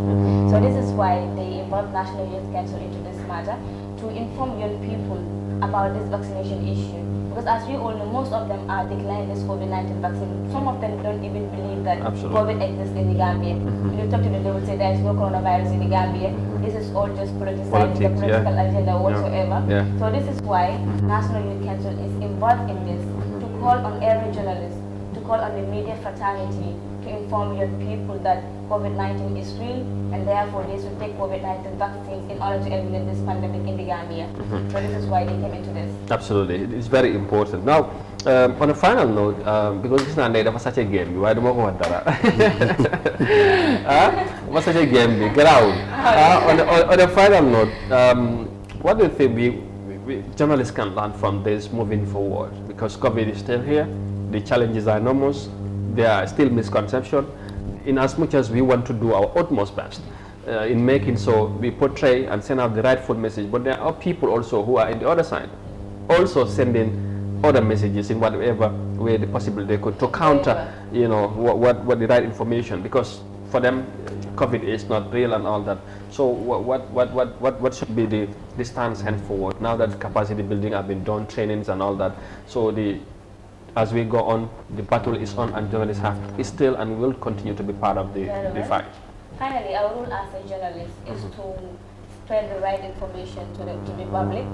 So this is why they involve National Youth Council into this matter to inform young people about this vaccination issue. Because as we all know, most of them are declining this COVID-19 vaccine. Some of them don't even believe that COVID exists in the Gambia. When you talk to them, they will say there is no coronavirus in the Gambia. This is all just politicizing the political agenda whatsoever. So this is why National Youth Council is involved in this, to call on every journalist, to call on the media fraternity to inform young people that COVID-19 is real and therefore they should take COVID-19 vaccines in order to eliminate this pandemic in the Gambia. So this is why they came into this. Absolutely, it's very important. Now, on a final note, because this is not such a game, why do you want that? What's such a game? Ground. On a final note, what do you think we journalists can learn from this moving forward? Because COVID is still here, the challenges are enormous. there are still misconceptions, in as much as we want to do our utmost best in making so we portray and send out the rightful message, but there are people also who are in the other side, also sending other messages in whatever way possible they could to counter, what the right information, because for them COVID is not real and all that. So what should be the stance henceforward now that capacity building have been done, trainings and all that? So as we go on, the battle is on, and journalists is still and will continue to be part of the fight. Finally, our role as a journalist is to spread the right information to the public,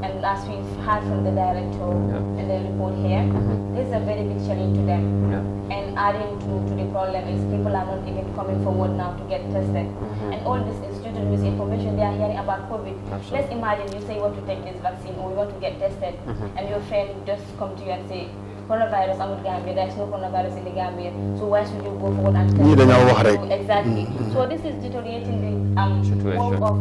and as we've heard from the director in the report here, this is a very big challenge to them. And adding to the problem is people are not even coming forward now to get tested, and all this is due to the misinformation they are hearing about COVID. Let's imagine you say you want to take this vaccine or you want to get tested, and your friend just come to you and say, coronavirus in Gambia, there is no coronavirus in the Gambia, so why should you go forward and test? Exactly. So this is deteriorating the work of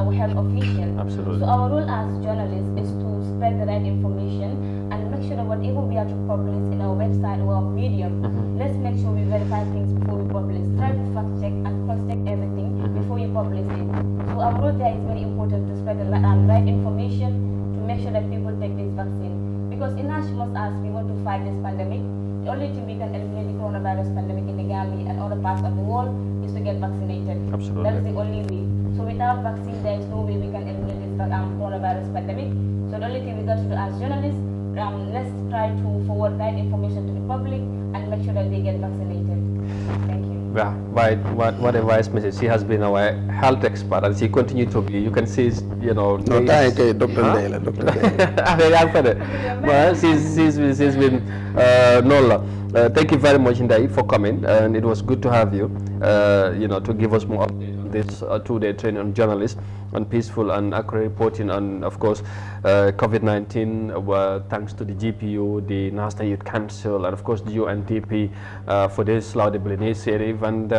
our health officials. Absolutely. So our role as journalists is to spread the right information and make sure that whatever we are to publish in our website or our medium, let's make sure we verify things before we publish. Try to fact check and cross check everything before you publish it. So our role there is very important to spread the right information to make sure that people take this vaccine. Because in as much as we want to fight this pandemic, the only thing we can eliminate the coronavirus pandemic in the Gambia and other parts of the world is to get vaccinated. Absolutely. That is the only way. So without vaccine, there is no way we can eliminate this coronavirus pandemic. So the only thing we got to do as journalists, let's try to forward right information to the public and make sure that they get vaccinated. Thank you. Yeah, what a wise message. She has been our health expert, and she continues to be. You can see, No, thank you, Dr. Dale. Well, she's been Nola. Thank you very much indeed for coming, and it was good to have you. To give us more update on this 2-day training on journalists, on peaceful and accurate reporting, and of course COVID-19. Thanks to the GPU, the National Youth Council, and of course the UNDP for this laudable initiative. And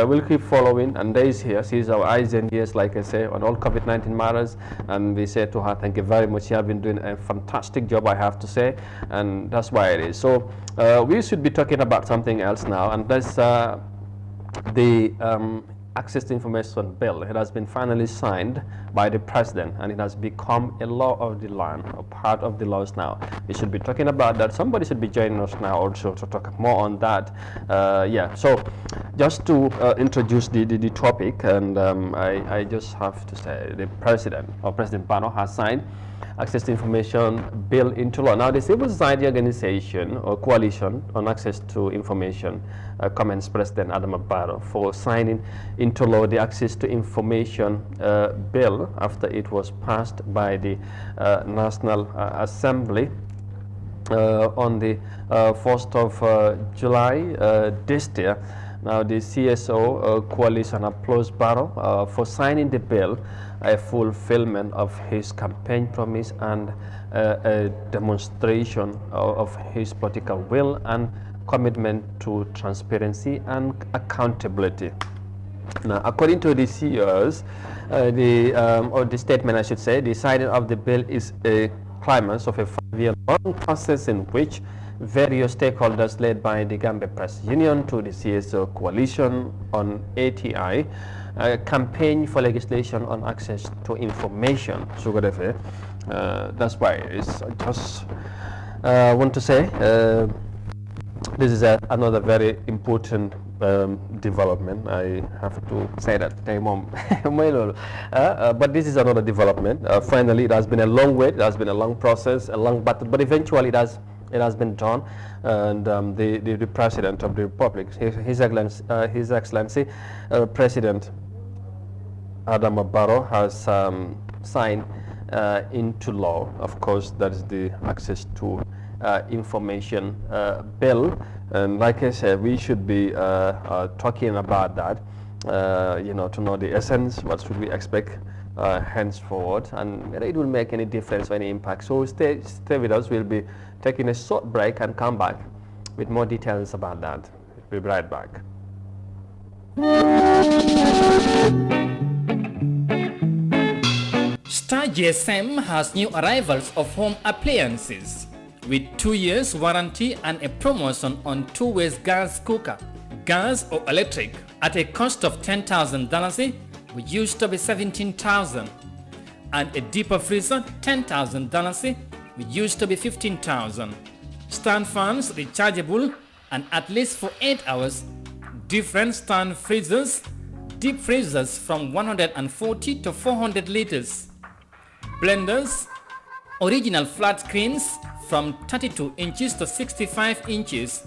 we'll keep following, and Day is here. She's our eyes and ears, like I say, on all COVID-19 matters, and we say to her, thank you very much. You have been doing a fantastic job, I have to say, and that's why it is. So we should be talking about something else now, and that's the Access to Information Bill. It has been finally signed by the President, and it has become a law of the land, a part of the laws now. We should be talking about that. Somebody should be joining us now also to talk more on that. So just to introduce the topic, and I just have to say the President Barrow has signed Access to Information Bill into law. Now, the Civil Society Organization or Coalition on Access to Information commends President Adama Barrow for signing into law the Access to Information Bill after it was passed by the National Assembly on the 1st of July this year. Now, the CSO Coalition applauds Barrow for signing the bill, a fulfillment of his campaign promise and a demonstration of his political will and commitment to transparency and accountability. Now, according to the CEOs, or the statement I should say, the signing of the bill is a climax of a 5-year-long process in which various stakeholders led by the Gambia Press Union to the CSO Coalition on ATI campaign for legislation on access to information. That's why it's just want to say this is another very important development. I have to say that. But this is another development. Finally, it has been a long wait. It has been a long process, a long battle, but eventually it has been done, and the President of the Republic, His Excellency President Adama Barrow, has signed into law. Of course, that is the Access to Information Bill, and like I said, we should be talking about that, to know the essence, what should we expect henceforward, and whether it will make any difference or any impact. So stay with us. We'll be taking a short break and come back with more details about that. We'll be right back. Star GSM has new arrivals of home appliances. with 2 years warranty and a promotion on 2-way gas cooker, gas or electric, at a cost of $10,000, which used to be $17,000, and a deeper freezer, $10,000, which used to be $15,000. Stand fans rechargeable and at least for 8 hours. Different stand freezers, deep freezers from 140 to 400 liters. Blenders, original flat screens from 32 inches to 65 inches.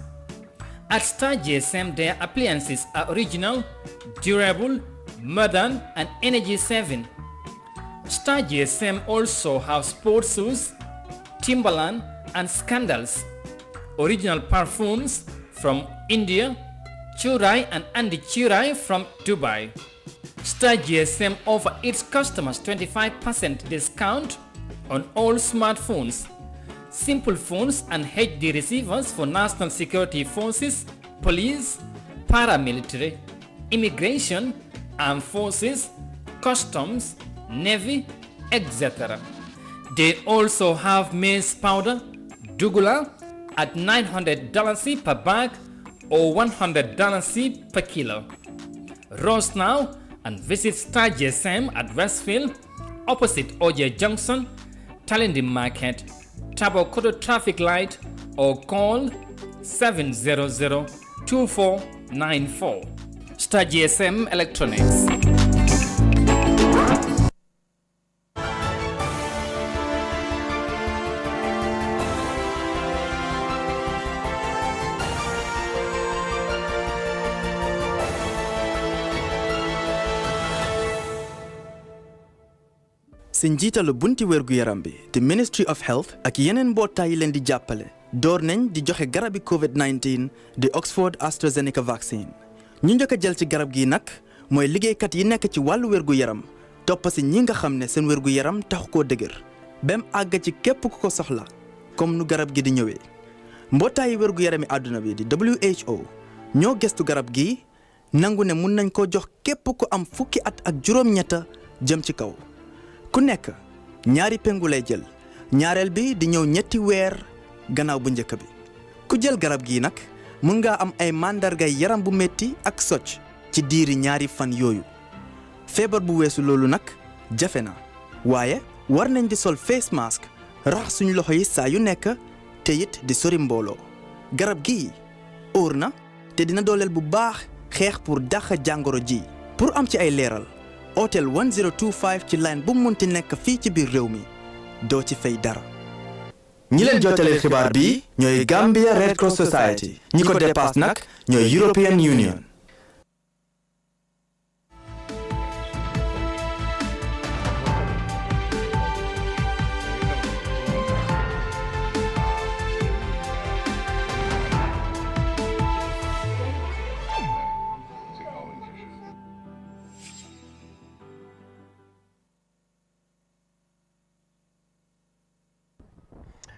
At Star GSM, their appliances are original, durable, modern, and energy saving. Star GSM also have sports shoes, Timberland, and Scandals. Original perfumes from India, Churai and Andy Churai from Dubai. Star GSM offer its customers 25% discount on all smartphones, simple phones and HD receivers for national security forces, police, paramilitary, immigration, armed forces, customs, navy, etc. They also have maize powder, Dugula, at $900 per bag or $100 per kilo. Roast now and visit Star GSM at Westfield, opposite OJ Junction, Talindi Market, Tabokoto Traffic Light, or call 700-2494. Star GSM Electronics. si njiitalu bunti wérgu yaram bi di Ministry of Health ak yeneen mbootaay yi leen di jàppale door nañ di joxe garabi COVID-19 di Oxford AstraZeneca vaccine ñu njëkk a jël ci garab gi nag mooy liggéeykat yi nekk ci wàllu wérgu yaram topp si ñi nga xam ne seen wérgu yaram tax koo dëgër bem àgg ci képp ku ko soxla comme nu garab gi di ñëwee mbootaayi wérgu yarami àdduna bi di WHO ñoo gestu garab gi nangu ne mun nañ ko jox képp ku am fukki at ak juróom-ñetta jëm ci kaw ku nekk ñaari pengu lay jël ñaareel bi di ñëw ñetti weer gannaaw bu njëkk bi ku jël garab gi nag mun nga am ay màndargay yaram bu metti ak socc ci diiri ñaari fan yooyu feebar bu weesu loolu nag jafe na waaye war nañ di sol face mask rax suñu loxo yi saa yu nekk te it di sori mbooloo garab gi óor na te dina dooleel bu baax xeex pour dàq jàngoro ji pour am ci ay leeral hôtel 1025 ci line bu munti nekk fii ci biir réew mi doo ci fay dara. ñi leen jottalee xibaar bi ñooy Gambia Red Cross Society ñi ko dépasse nag ñooy European Union.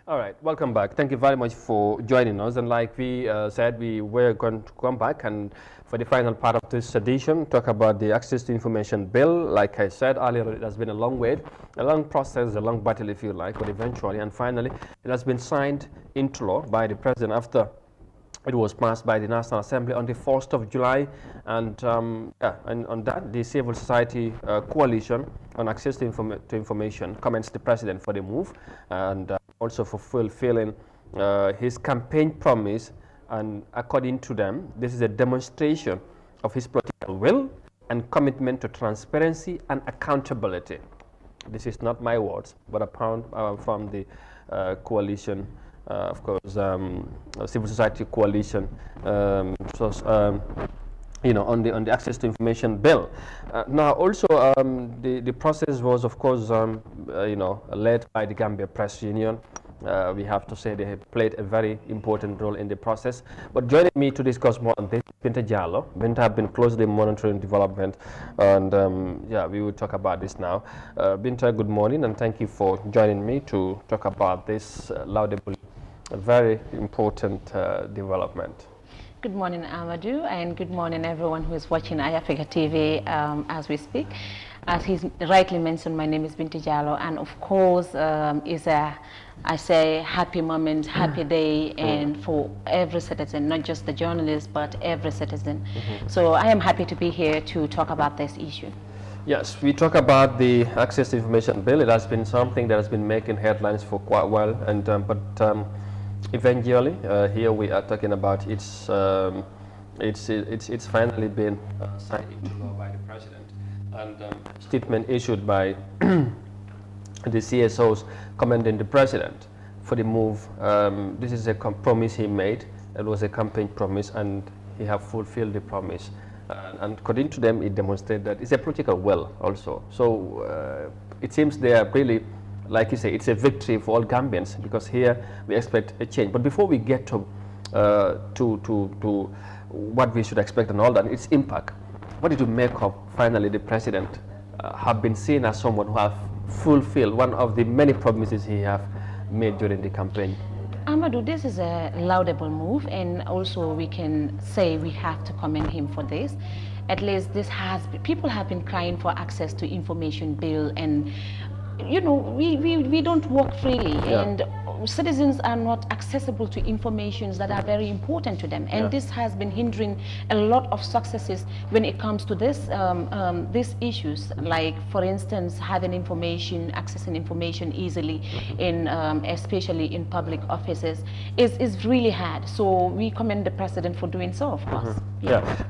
All right, welcome back. Thank you very much for joining us. And like we said, we were going to come back and for the final part of this edition, talk about the Access to Information Bill. Like I said earlier, it has been a long wait, a long process, a long battle, if you like, but eventually and finally, it has been signed into law by the President after it was passed by the National Assembly on the 1st of July, and on that, the Civil Society Coalition on Access to Information commends the President for the move and also for fulfilling his campaign promise. And according to them, this is a demonstration of his political will and commitment to transparency and accountability. This is not my words, but from the coalition. Of course, civil society coalition, you know, on the Access to Information Bill. Now, also, the process was, of course, you know, led by the Gambia Press Union. We have to say they have played a very important role in the process. But joining me to discuss more on this, Binta Jallo. Binta have been closely monitoring development, and yeah, we will talk about this now. Binta, good morning, and thank you for joining me to talk about this laudable, very important development. Good morning, Amadou, and good morning, everyone who is watching iAfrica TV as we speak. As he rightly mentioned, my name is Binti Jallow, and of course, it's I say happy moment, happy day, and for every citizen, not just the journalist, but every citizen. So I am happy to be here to talk about this issue. Yes, we talk about the Access to Information Bill. It has been something that has been making headlines for quite a while, and eventually, here we are talking about it's finally been signed into law by the president, and statement issued by the CSOs commending the president for the move. This is a promise he made. It was a campaign promise, and he have fulfilled the promise. And according to them, it demonstrates that it's a political will also. So it seems they are really, like you say, it's a victory for all Gambians, because here we expect a change. But before we get to what we should expect and all that, its impact, what did you make of finally the president have been seen as someone who have fulfilled one of the many promises he have made during the campaign? Amadou, this is a laudable move, and also we can say we have to commend him for this. At least this has people have been crying for access to information bill, and you know, we don't work freely, and citizens are not accessible to informations that are very important to them, and this has been hindering a lot of successes when it comes to this these issues, like for instance having information, accessing information easily in especially in public offices is really hard. So we commend the president for doing so, of course.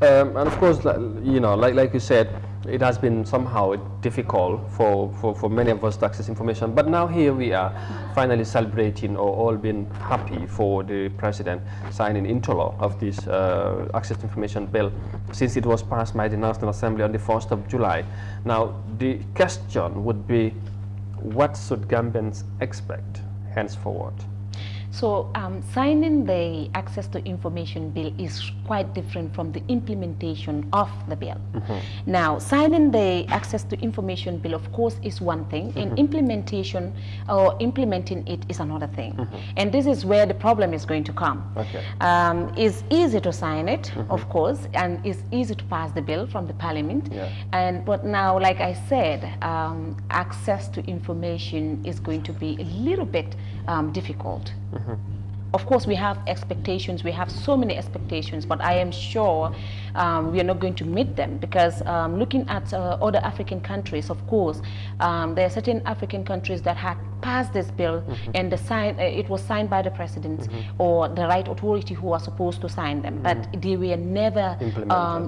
And of course, you know, like you said, it has been somehow difficult for many of us to access information, but now here we are finally celebrating, or all been happy for the president signing into law of this access to information bill, since it was passed by the National Assembly on the 1st of July. Now the question would be, what should Gambians expect henceforward? So signing the access to information bill is quite different from the implementation of the bill. Now, signing the access to information bill, of course, is one thing, and implementation or implementing it is another thing. And this is where the problem is going to come. It's easy to sign it, of course, and it's easy to pass the bill from the parliament. But now, like I said, access to information is going to be a little bit difficult. Of course, we have expectations. We have so many expectations, but I am sure we are not going to meet them, because looking at other African countries, of course, there are certain African countries that had passed this bill, and it was signed by the president or the right authority who are supposed to sign them, but they were never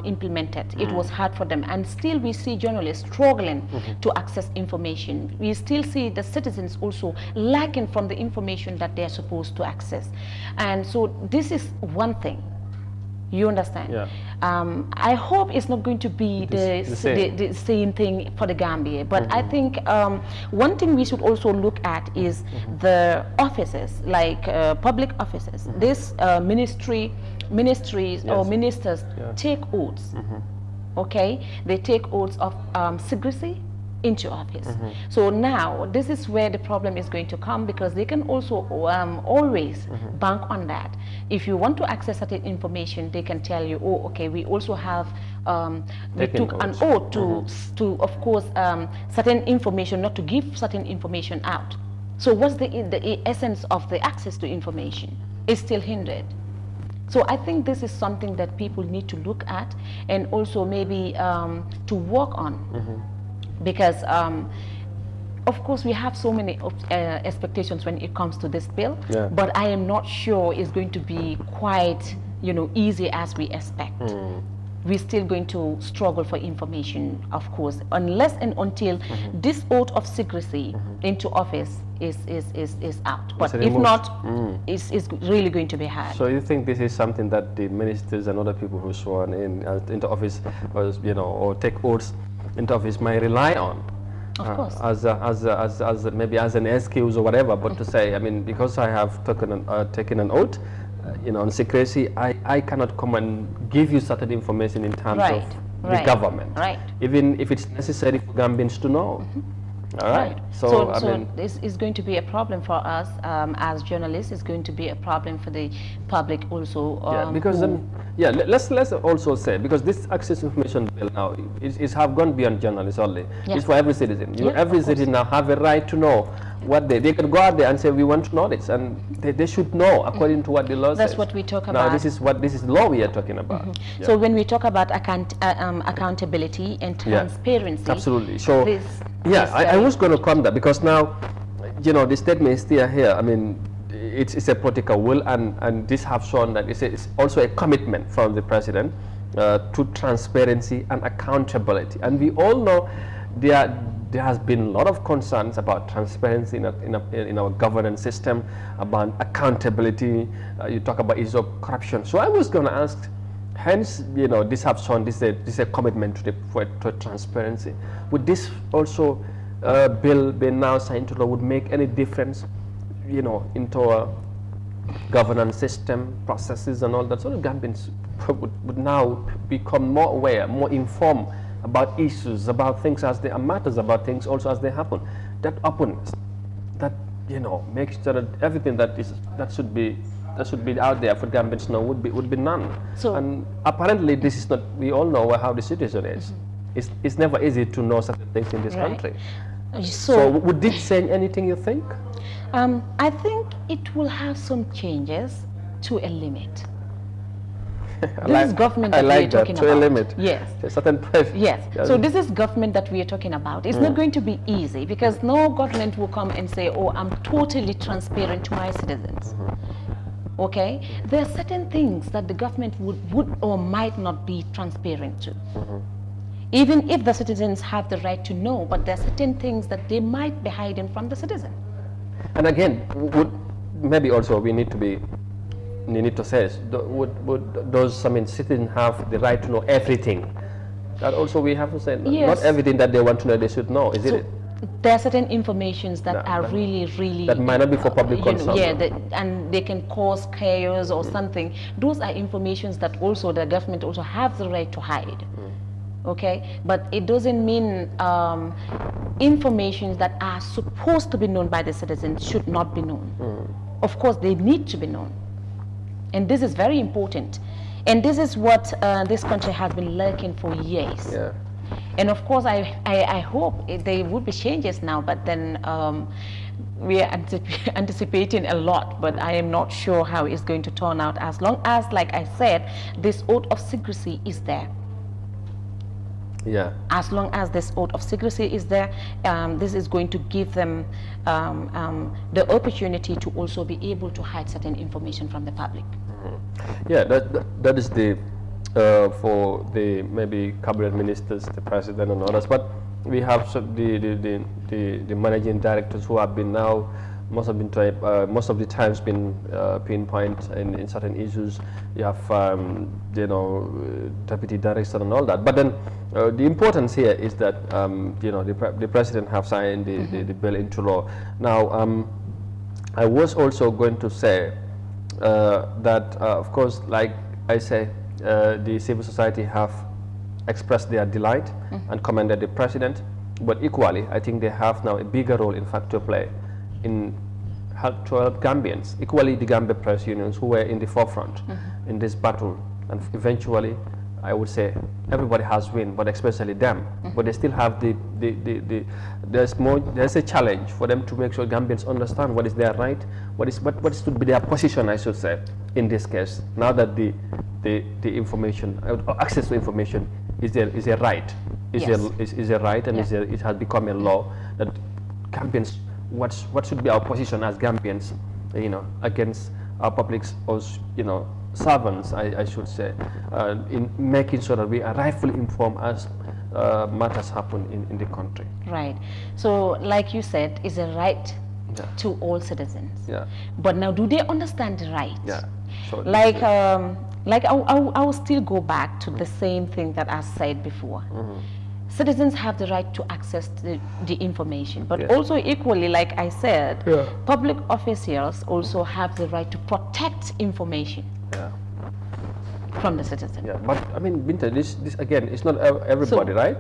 implemented. It was hard for them, and still we see journalists struggling to access information. We still see the citizens also lacking from the information that they are supposed to access. And so this is one thing. You understand? I hope it's not going to be the same thing for the Gambia, but I think one thing we should also look at is the offices, like public offices. This ministries or ministers take oaths. Okay, they take oaths of secrecy into office. So now this is where the problem is going to come, because they can also always bank on that. If you want to access certain information, they can tell you, oh, okay, we also have we took an oath to of course certain information, not to give certain information out. So what's the essence of the access to information? Is still hindered. So I think this is something that people need to look at, and also maybe to work on. Because of course we have so many expectations when it comes to this bill, but I am not sure it's going to be quite, you know, easy as we expect. We're still going to struggle for information, of course, unless and until this oath of secrecy into office is out. But if not, it's really going to be hard. So you think this is something that the ministers and other people who sworn in into office, you know, or take oaths into office might rely on, as maybe as an excuse or whatever, but to say, I mean, because I have taken an oath, you know, on secrecy, I cannot come and give you certain information in terms of the government, even if it's necessary for Gambians to know. All right. So I mean, this is going to be a problem for us as journalists. It's going to be a problem for the public also. Yeah, because let's also say, because this access to information bill now is have gone beyond journalists only. Yeah. It's for every citizen. Yeah, every citizen now have a right to know what they can go out there and say we want to know this, and they should know according to what the law says. That's what we talk about. Now this is law we are talking about. Yeah. So when we talk about accountability and transparency, absolutely. So I was going to come there, because now, the statement is still here. I mean, it's a political will, and this have shown that it's also a commitment from the president to transparency and accountability. And we all know there has been a lot of concerns about transparency in our governance system, about accountability. You talk about issues of corruption. So I was going to ask, hence, this have shown this is a commitment to transparency. Would this also bill be now signed to law would make any difference, into our governance system, processes and all that? So the Gambians would now become more aware, more informed about issues, about things as they matters, about things also as they happen. That openness, that makes sure that everything that should be out there for Gambians now would be none. So, and apparently this is not. We all know how the situation is. It's never easy to know certain things in this country. So would this change anything, you think? I think it will have some changes to a limit. This is government that we are talking about. To a limit. Yes. To a certain price. Yes. So this is government that we are talking about. It's not going to be easy, because no government will come and say, oh, I'm totally transparent to my citizens. Okay? There are certain things that the government would or might not be transparent to. Even if the citizens have the right to know, but there are certain things that they might be hiding from the citizen. And again, maybe also we need to say, would those citizens have the right to know everything? That also we have to say, not everything that they want to know they should know, is it? There are certain informations that are really that might not be for public consumption. And they can cause chaos or something. Those are informations that also the government also have the right to hide. Okay, but it doesn't mean information that are supposed to be known by the citizens should not be known. Of course, they need to be known, and this is very important. And this is what this country has been lacking for years. Yeah. And of course, I hope there would be changes now, but then we are anticipating a lot, but I am not sure how it's going to turn out, as long as, like I said, this oath of secrecy is there. Yeah. As long as this oath of secrecy is there, this is going to give them the opportunity to also be able to hide certain information from the public. Yeah, that is the for the maybe cabinet ministers, the president and others. But we have the managing directors who have been now most of the times been pinpoint in certain issues. You have deputy directors and all that. But then the importance here is that the president have signed the bill into law. Now I was also going to say that of course, like I say, the civil society have expressed their delight and commended the president, but equally I think they have now a bigger role in fact to play in to help Gambians, equally the Gambia press unions who were in the forefront in this battle, and eventually I would say everybody has win, but especially them. But they still have there's a challenge for them to make sure Gambians understand what is their right, what should be their position, I should say, in this case. Now that the information, access to information is a right, is a right, and it has become a law that Gambians, what should be our position as Gambians, against our public's, servants, I should say, in making sure that we are rightfully informed as matters happen in the country. Right. So, like you said, it's a right to all citizens. Yeah. But now, do they understand the right? Yeah. So I will still go back to the same thing that I said before. Citizens have the right to access the information, but also equally, like I said, public officials also have the right to protect information from the citizen. Yeah, but I mean, Binta, this again, it's not everybody, right?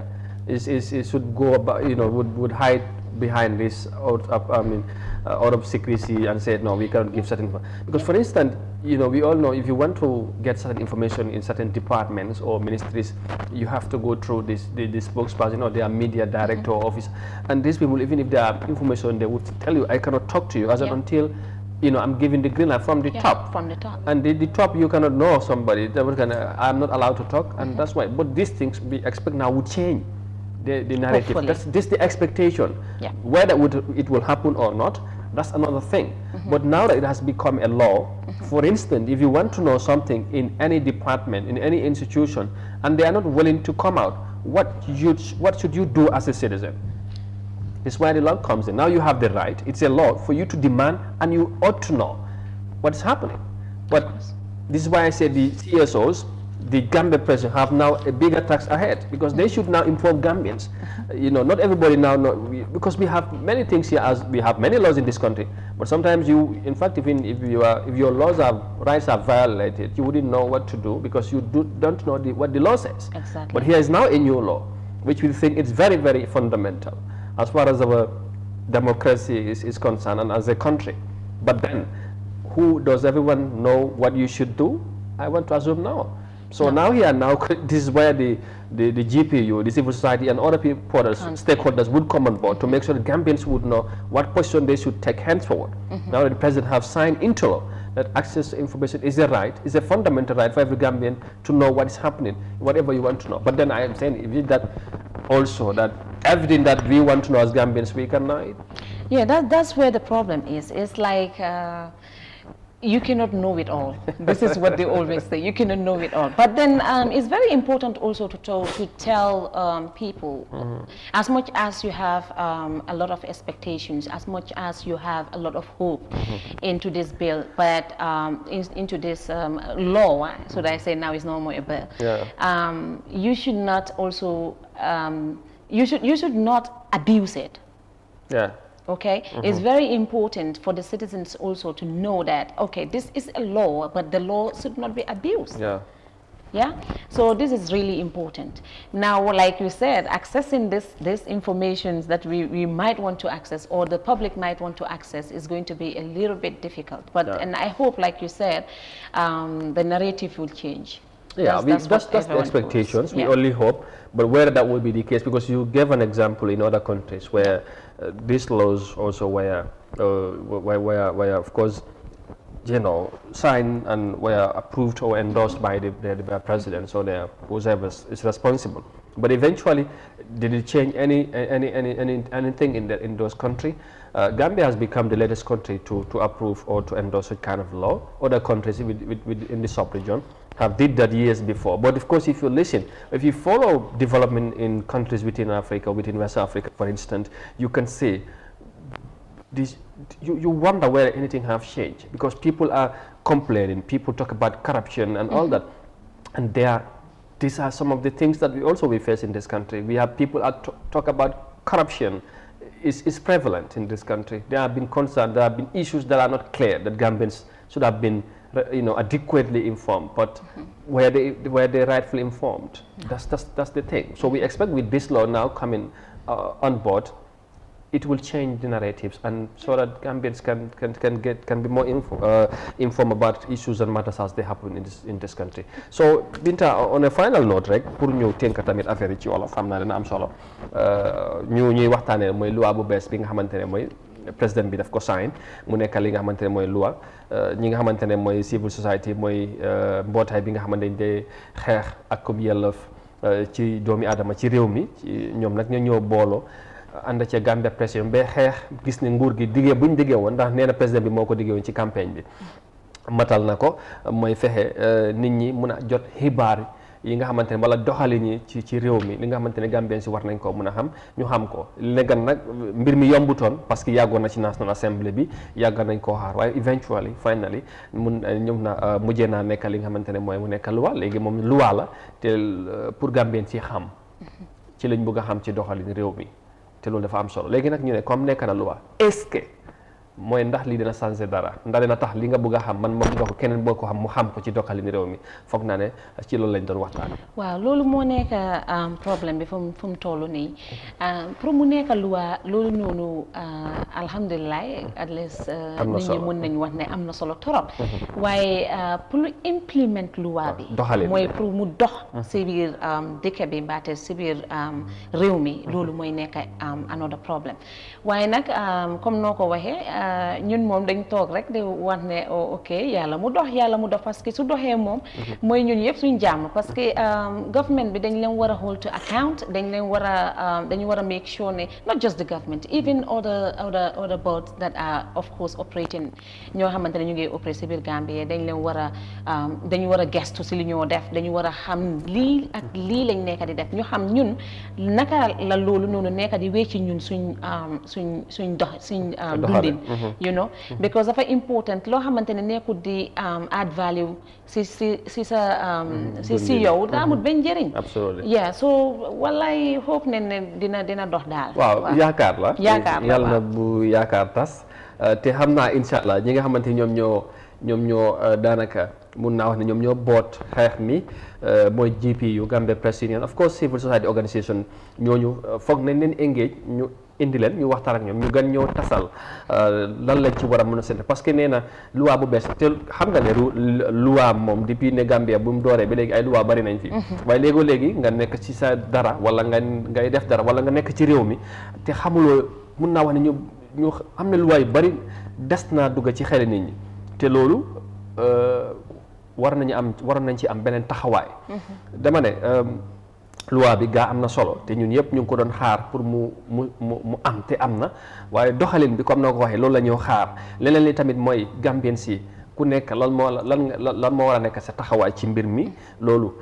It should go about, would hide behind this out of secrecy and said no, we cannot give certain because for instance, you know, we all know if you want to get certain information in certain departments or ministries, you have to go through the spokesperson, you know, their media director office, and these people, even if they have information, they would tell you, I cannot talk to you as until, you know, I'm giving the green light from the top. From the top. And the top, you cannot know somebody. I'm not allowed to talk, and that's why. But these things we expect now would change the narrative. This the expectation. Yeah. Whether it will happen or not, that's another thing. But now that it has become a law, for instance, if you want to know something in any department, in any institution, and they are not willing to come out, what should you do as a citizen? This is why the law comes in. Now you have the right, it's a law for you to demand, and you ought to know what's happening. But this is why I say the CSOs, the Gambia president, have now a bigger task ahead, because they should now inform Gambians. You know, not everybody now know, because we have many things here, as we have many laws in this country, but sometimes you, in fact, if your rights are violated, you wouldn't know what to do, because you don't know what the law says. Exactly. But here is now a new law, which we think is very, very fundamental as far as our democracy is concerned and as a country. But then, does everyone know what you should do? I want to assume no. So now this is where the GPU, the civil society, and other stakeholders would come on board to make sure that Gambians would know what position they should take henceforward. Now that the president have signed into law that access to information is a right, is a fundamental right for every Gambian to know what is happening, whatever you want to know. But then I am saying, if it that also that everything that we want to know as Gambians, we can know it. Yeah, that's where the problem is. It's like you cannot know it all. This is what they always say. You cannot know it all. But then it's very important also to tell people, as much as you have a lot of expectations, as much as you have a lot of hope into this bill, but into this law, should I say now is no more a bill. Yeah. You should not also you should not abuse it. Yeah. Okay, it's very important for the citizens also to know that, okay, this is a law, but the law should not be abused. Yeah. Yeah. So this is really important. Now, like you said, accessing this information that we might want to access, or the public might want to access, is going to be a little bit difficult. But and I hope, like you said, the narrative will change. Yeah, that's the expectations. We only hope, but whether that will be the case, because you gave an example in other countries where these laws also were of course, you know, signed and were approved or endorsed by the president, so whoever is responsible. But eventually, did it change anything in those countries? Gambia has become the latest country to approve or to endorse a kind of law. Other countries in the sub-region have did that years before. But of course, if you follow development in countries within Africa, within West Africa, for instance, you can see this. You wonder whether anything have changed, because people are complaining. People talk about corruption and all that, and these are some of the things that we face in this country. We have people talk about corruption is prevalent in this country. There have been concerns, there have been issues that are not clear, that Gambians should have been, you know, adequately informed, but were they rightfully informed? That's the thing. So we expect with this law now coming on board, it will change the narratives, and so that Gambians can be more informed about issues and matters as they happen in this country. So Binta, on a final note rek pour ñu tënk tamit affaire yi ci wolof, xam naa dina am solo ñuy waxtaanee mooy loi bu bees bi nga xamante ne mooy président bi daf ko sign mu nekk li nga xamante ne mooy loi ñi nga xamante ne mooy civil society mooy mbootaay bi nga xamante ne day xeex ak comme yelleef ci doomi aadama ci réew mi ñoom nag ñoo booloo ànd ca Gambia pression ba xeex gis ne nguur gi diggee buñ diggee woon, ndax nee na président bi moo ko diggee woon ci campagne bi matal na ko, mooy fexe nit ñi mun a jot xibaar yi nga xamante ne wala doxalin yi ci réew mi li nga xamante ne Gambien si war nañ ko mun a xam ñu xam ko. léegi nag mbir mi yombutoon parce que yàggoon na ci National Assembly bi, yàgg nañ koo xaar, waaye eventually finally mujjee naa nekk li nga xamante ne mooy mu nekk loi. léegi moom loi la te pour Gambien si xam ci lañ bëgg a xam ci doxalin réew mi, te loolu dafa am solo. léegi nag ñu ne comme nekk na loi, est-ce que mooy ndax lii dina changer dara ndax dina tax li nga bëgg a xam man ma bëgg ko keneen boo ko xam mu xam ko ci doxalin réew mi foog naa ne ci loolu lañ doon waxtaan. waaw loolu moo nekk problème bi fu mu toll nii pour mu nekk loi loolu noonu alhamdulilah at least nit ñi mën nañ wax ne am na solo torop waaye pour implement loi bi mooy pour mu dox si biir dëkk bi mbaate si biir réew mi loolu mooy nekk another problème waaye nag comme noo ko waxee ñun moom dañ toog rek di wax ne ok yàlla mu dox parce que su doxee moom mooy ñun yëpp suñ jàmm parce que government bi dañ leen war a hold to account dañu war a make sure ne not just the government even other boards that are of course operating ñoo xamante ne ñu ngi opéré si biir Gambie dañ war a gestu si li ñoo def dañu war a xam lii ak lii lañ nekk di def ñu xam ñun naka la loolu noonu nekk di wécci ñun suñ dundin you know because dafa important loo xamante ne nekkul di add value si yow daa amul benn njëriñ yeah so wallaay hope ne dina dox daal waaw yaakaar la yàlla na bu yaakaar tas te xam naa incha allah ñi nga xamante ñoom ñoo daanaka mun naa wax ne ñoom ñoo boot xeex mi mooy GPU Gambia Press Union of course civil society organisation ñooñu foog nañ leen engage ñu indi leen ñu waxtaan ak ñoom ñu gën ñoo tasal lan lañ ci war a mën a séntu parce que nee na loi bu bees te xam nga ne loi moom depuis ne Gambia bu mu dooree ba léegi ay loi bari nañ fi waaye léegi nga nekk ci sa dara wala ngay def dara wala nga nekk ci réew mi te xamuloo mun naa wax ne ñu am na loi yu bari des naa dugg ci xel nit ñi te loolu waroon nañ ci am beneen taxawaay dama ne loi bi gaa am na solo te ñun yëpp ñu ngi ko doon xaar pour mu am te am na waaye doxalin bi comme na ko waxee loolu la ñoo xaar leneen li tamit mooy Gambien si ku nekk lan moo war a nekk sa taxawaay ci mbir mi loolu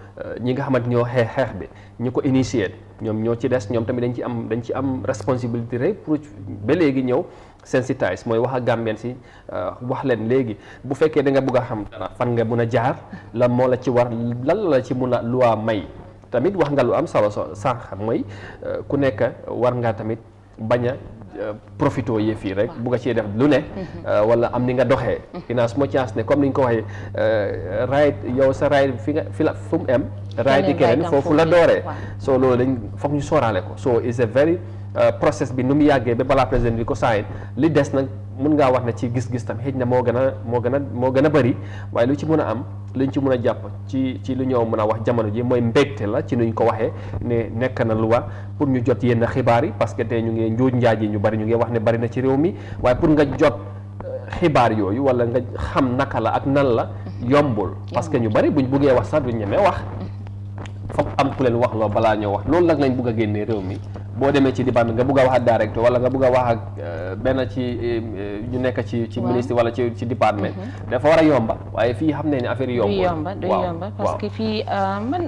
ñi nga xamante ñoo xeex bi ñu ko initié ñoom ñoo ci des ñoom tamit dañ ci am responsabilité rek pour ba léegi ñëw sensitise mooy wax ak Gambien si wax leen léegi bu fekkee da nga bëgg a xam dara fan nga mun a jaar lan moo la ci war lan la ci mun a loi may tamit wax nga lu am solo sànq mooy ku nekk war ngaa tamit bañ a profito yi fii rek bu nga cee def lu ne wala am ni nga doxee inaa su ma chance ne comme ni ñu ko waxee right yow sa right fi la fu mu em right yi keneen foofu la dooree so loolu dañ foog ñu sooraale ko so is a very process bi nu mu yàggee ba balaa président bi ko sign li des nag mun ngaa wax ne ci gis-gis tam xëy na moo gën a bëri waaye lu ci mën a am luñ ci mën a jàpp ci lu ñoo mën a wax jamono ji mooy mbégte la ci nuñ ko waxee ne nekk na loi pour ñu jot yenn xibaar yi parce que tey ñu ngi njuuj njaaj yi ñu bari ñu ngi wax ne bari na ci réew mi waaye pour nga jot xibaar yooyu wala nga xam naka la ak nan la yombul parce que ñu bari buñ buggee wax sax duñ ñemee wax foog am ku leen wax loo balaa ñoo wax loolu nag lañ bugg a génnee réew mi boo demee ci département nga bugg a wax ak directeur wala nga bugg a wax ak benn ci ñu nekk ci ministre wala ci département dafa war a yomba waaye fii xam ne ne affaire yi yomba du yomba parce que fii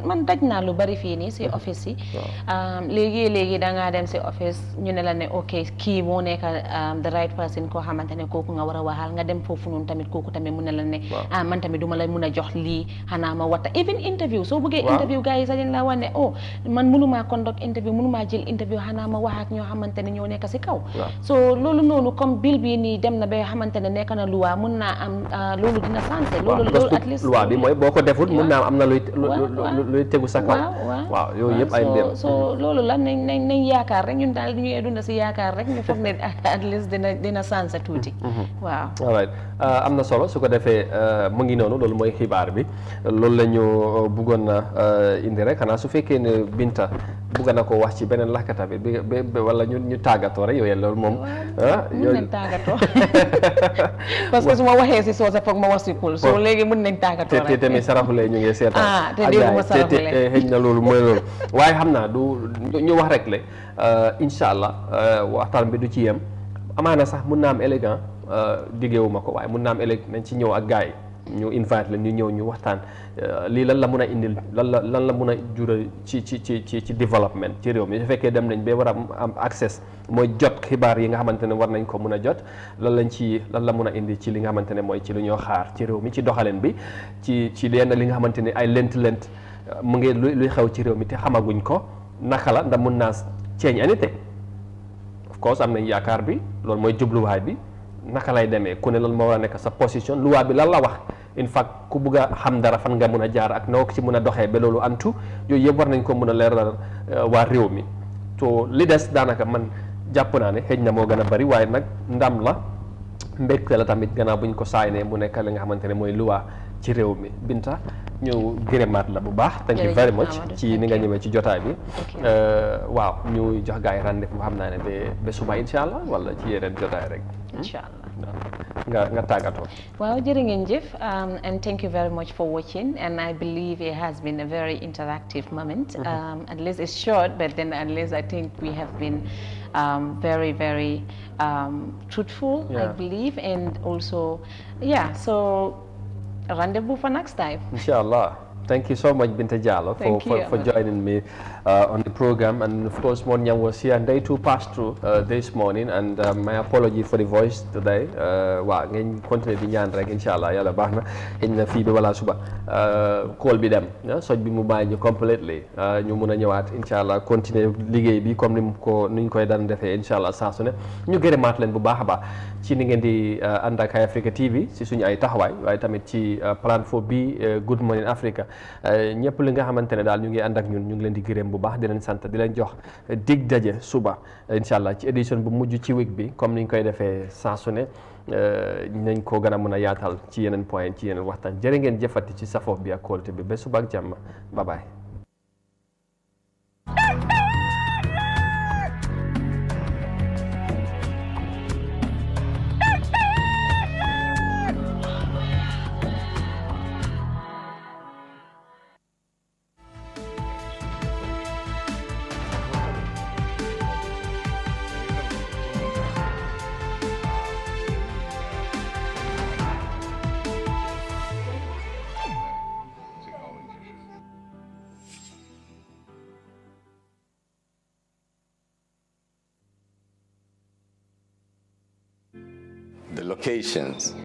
man daj naa lu bari fii nii si office yi léegi da ngaa dem si office ñu ne la ne ok kii moo nekk the right person koo xamante ne kooku nga war a waxal nga dem foofu noonu tamit kooku tamit mu ne la ne man tamit du ma la mun a jox lii xanaa ma watta even interview soo bëggee interview gars yi sax dañ la wax ne man mënumaa conduct interview mënumaa jël interview xanaa ma wax ak ñoo xamante ne ñoo nekk si kaw so loolu noonu comme bill bi nii dem na ba xamante ne nekk na loi mun naa am loolu dina sensé loolu at least loi bi mooy boo ko defut mun naa am na luy tegu sa kaw waaw yooyu yëpp ay mbir so loolu la nañ yaakaar rek ñun daal ñuy dunda si yaakaar rek ñu foog ne at least dina sensé tuuti waaw alright am na solo su ko defee mu ngi noonu loolu mooy xibaar bi loolu la ñu bëggoon na indi rek xanaa su fekkee ne Binta bëgg na ko wax ci beneen lakkata bi wala ñu tàggatoo rek yooyu loolu moom mën nañ tàggatoo parce que su ma waxee si soo sa foog ma wax si pul so léegi mën nañ tàggatoo rek te tamit saraxulee ñu ngi seetaan te dégguma saraxulee xëy na loolu mooy loolu waaye xam naa du ñu wax rek le incha allah waxtaan bi du ci yem amaana sax mun naa am élégant diggeewuma ko waaye mun naa am élég nañ ci ñëw ak gars yi ñu invite la ñu ñëw ñu waxtaan lii lan la mun a indil lan la mun a jural ci développement ci réew mi su fekkee dem nañ ba war a am access mooy jot xibaar yi nga xamante ne war nañ ko mun a jot lan la mun a indi ci li nga xamante ne mooy ci lu ñoo xaar ci réew mi ci doxalin bi ci lenn li nga xamante ne ay lent mu ngi luy xew ci réew mi te xamaguñ ko naka la ndax mun naa change anything of course am nañ yaakaar bi loolu mooy jubluwaay bi naka lay demee ku ne lan moo war a nekk sa position loi bi lan la wax in fact ku bugg a xam dara fan nga mun a jaar ak noo ci mun a doxee ba loolu antu yooyu yëpp war nañ ko mun a leeral waa réew mi to li des daanaka man jàpp naa ne xëy na moo gën a bari waaye nag ndam la mbégte la tamit gannaaw bu ñu ko saay ne mu nekk li nga xamante ne mooy loi ci réew mi Binta ñu gërëmaat la bu baax thank you very much ci ni nga ñëwee ci jotaay bi waaw ñu jox gars yi rendez-vous xam naa ne ba suba incha allah wala ci yeneen jotaay rek incha allah nga tàggatoo waaw jërë ngeen jëf and thank you very much for watching and I believe it has been a very interactive moment at least it's short but then at least I think we have been very very truthful I believe and also so rendezvous for next time. Inshallah. Thank you so much, Binta Jallo, for joining me on the program. And of course, Monyang was here and they too passed through this morning. And my apology for the voice today. Wow, ngeen continue di ñaan rek inshallah yàlla baax na xëy na fii bi wala suba call bi dem soj bi mu bàyyi ñu completely ñu mun a ñëwaat inshallah continuer liggéey bi comme ni ñu koy daan defee inshallah saa su ne ñu gërëmaat leen bu baax a baax ci ni ngeen di ànd ak Africa TV si suñu ay taxawaay waaye tamit ci plateforme bi Good Morning Africa ñëpp li nga xamante ne daal ñu ngi ànd ak ñun ñu ngi leen di gërëm bu baax di leen sant di leen jox dig daje suba inshallah ci édition bu mujj ci week bi comme ni ñu koy defee saa su ne nañ ko gën a mën a yaatal ci yeneen point ci yeneen waxtaan jërë ngeen jëfati ci safoof bi ak kóolte bi ba suba ak jàmm bye bye. The locations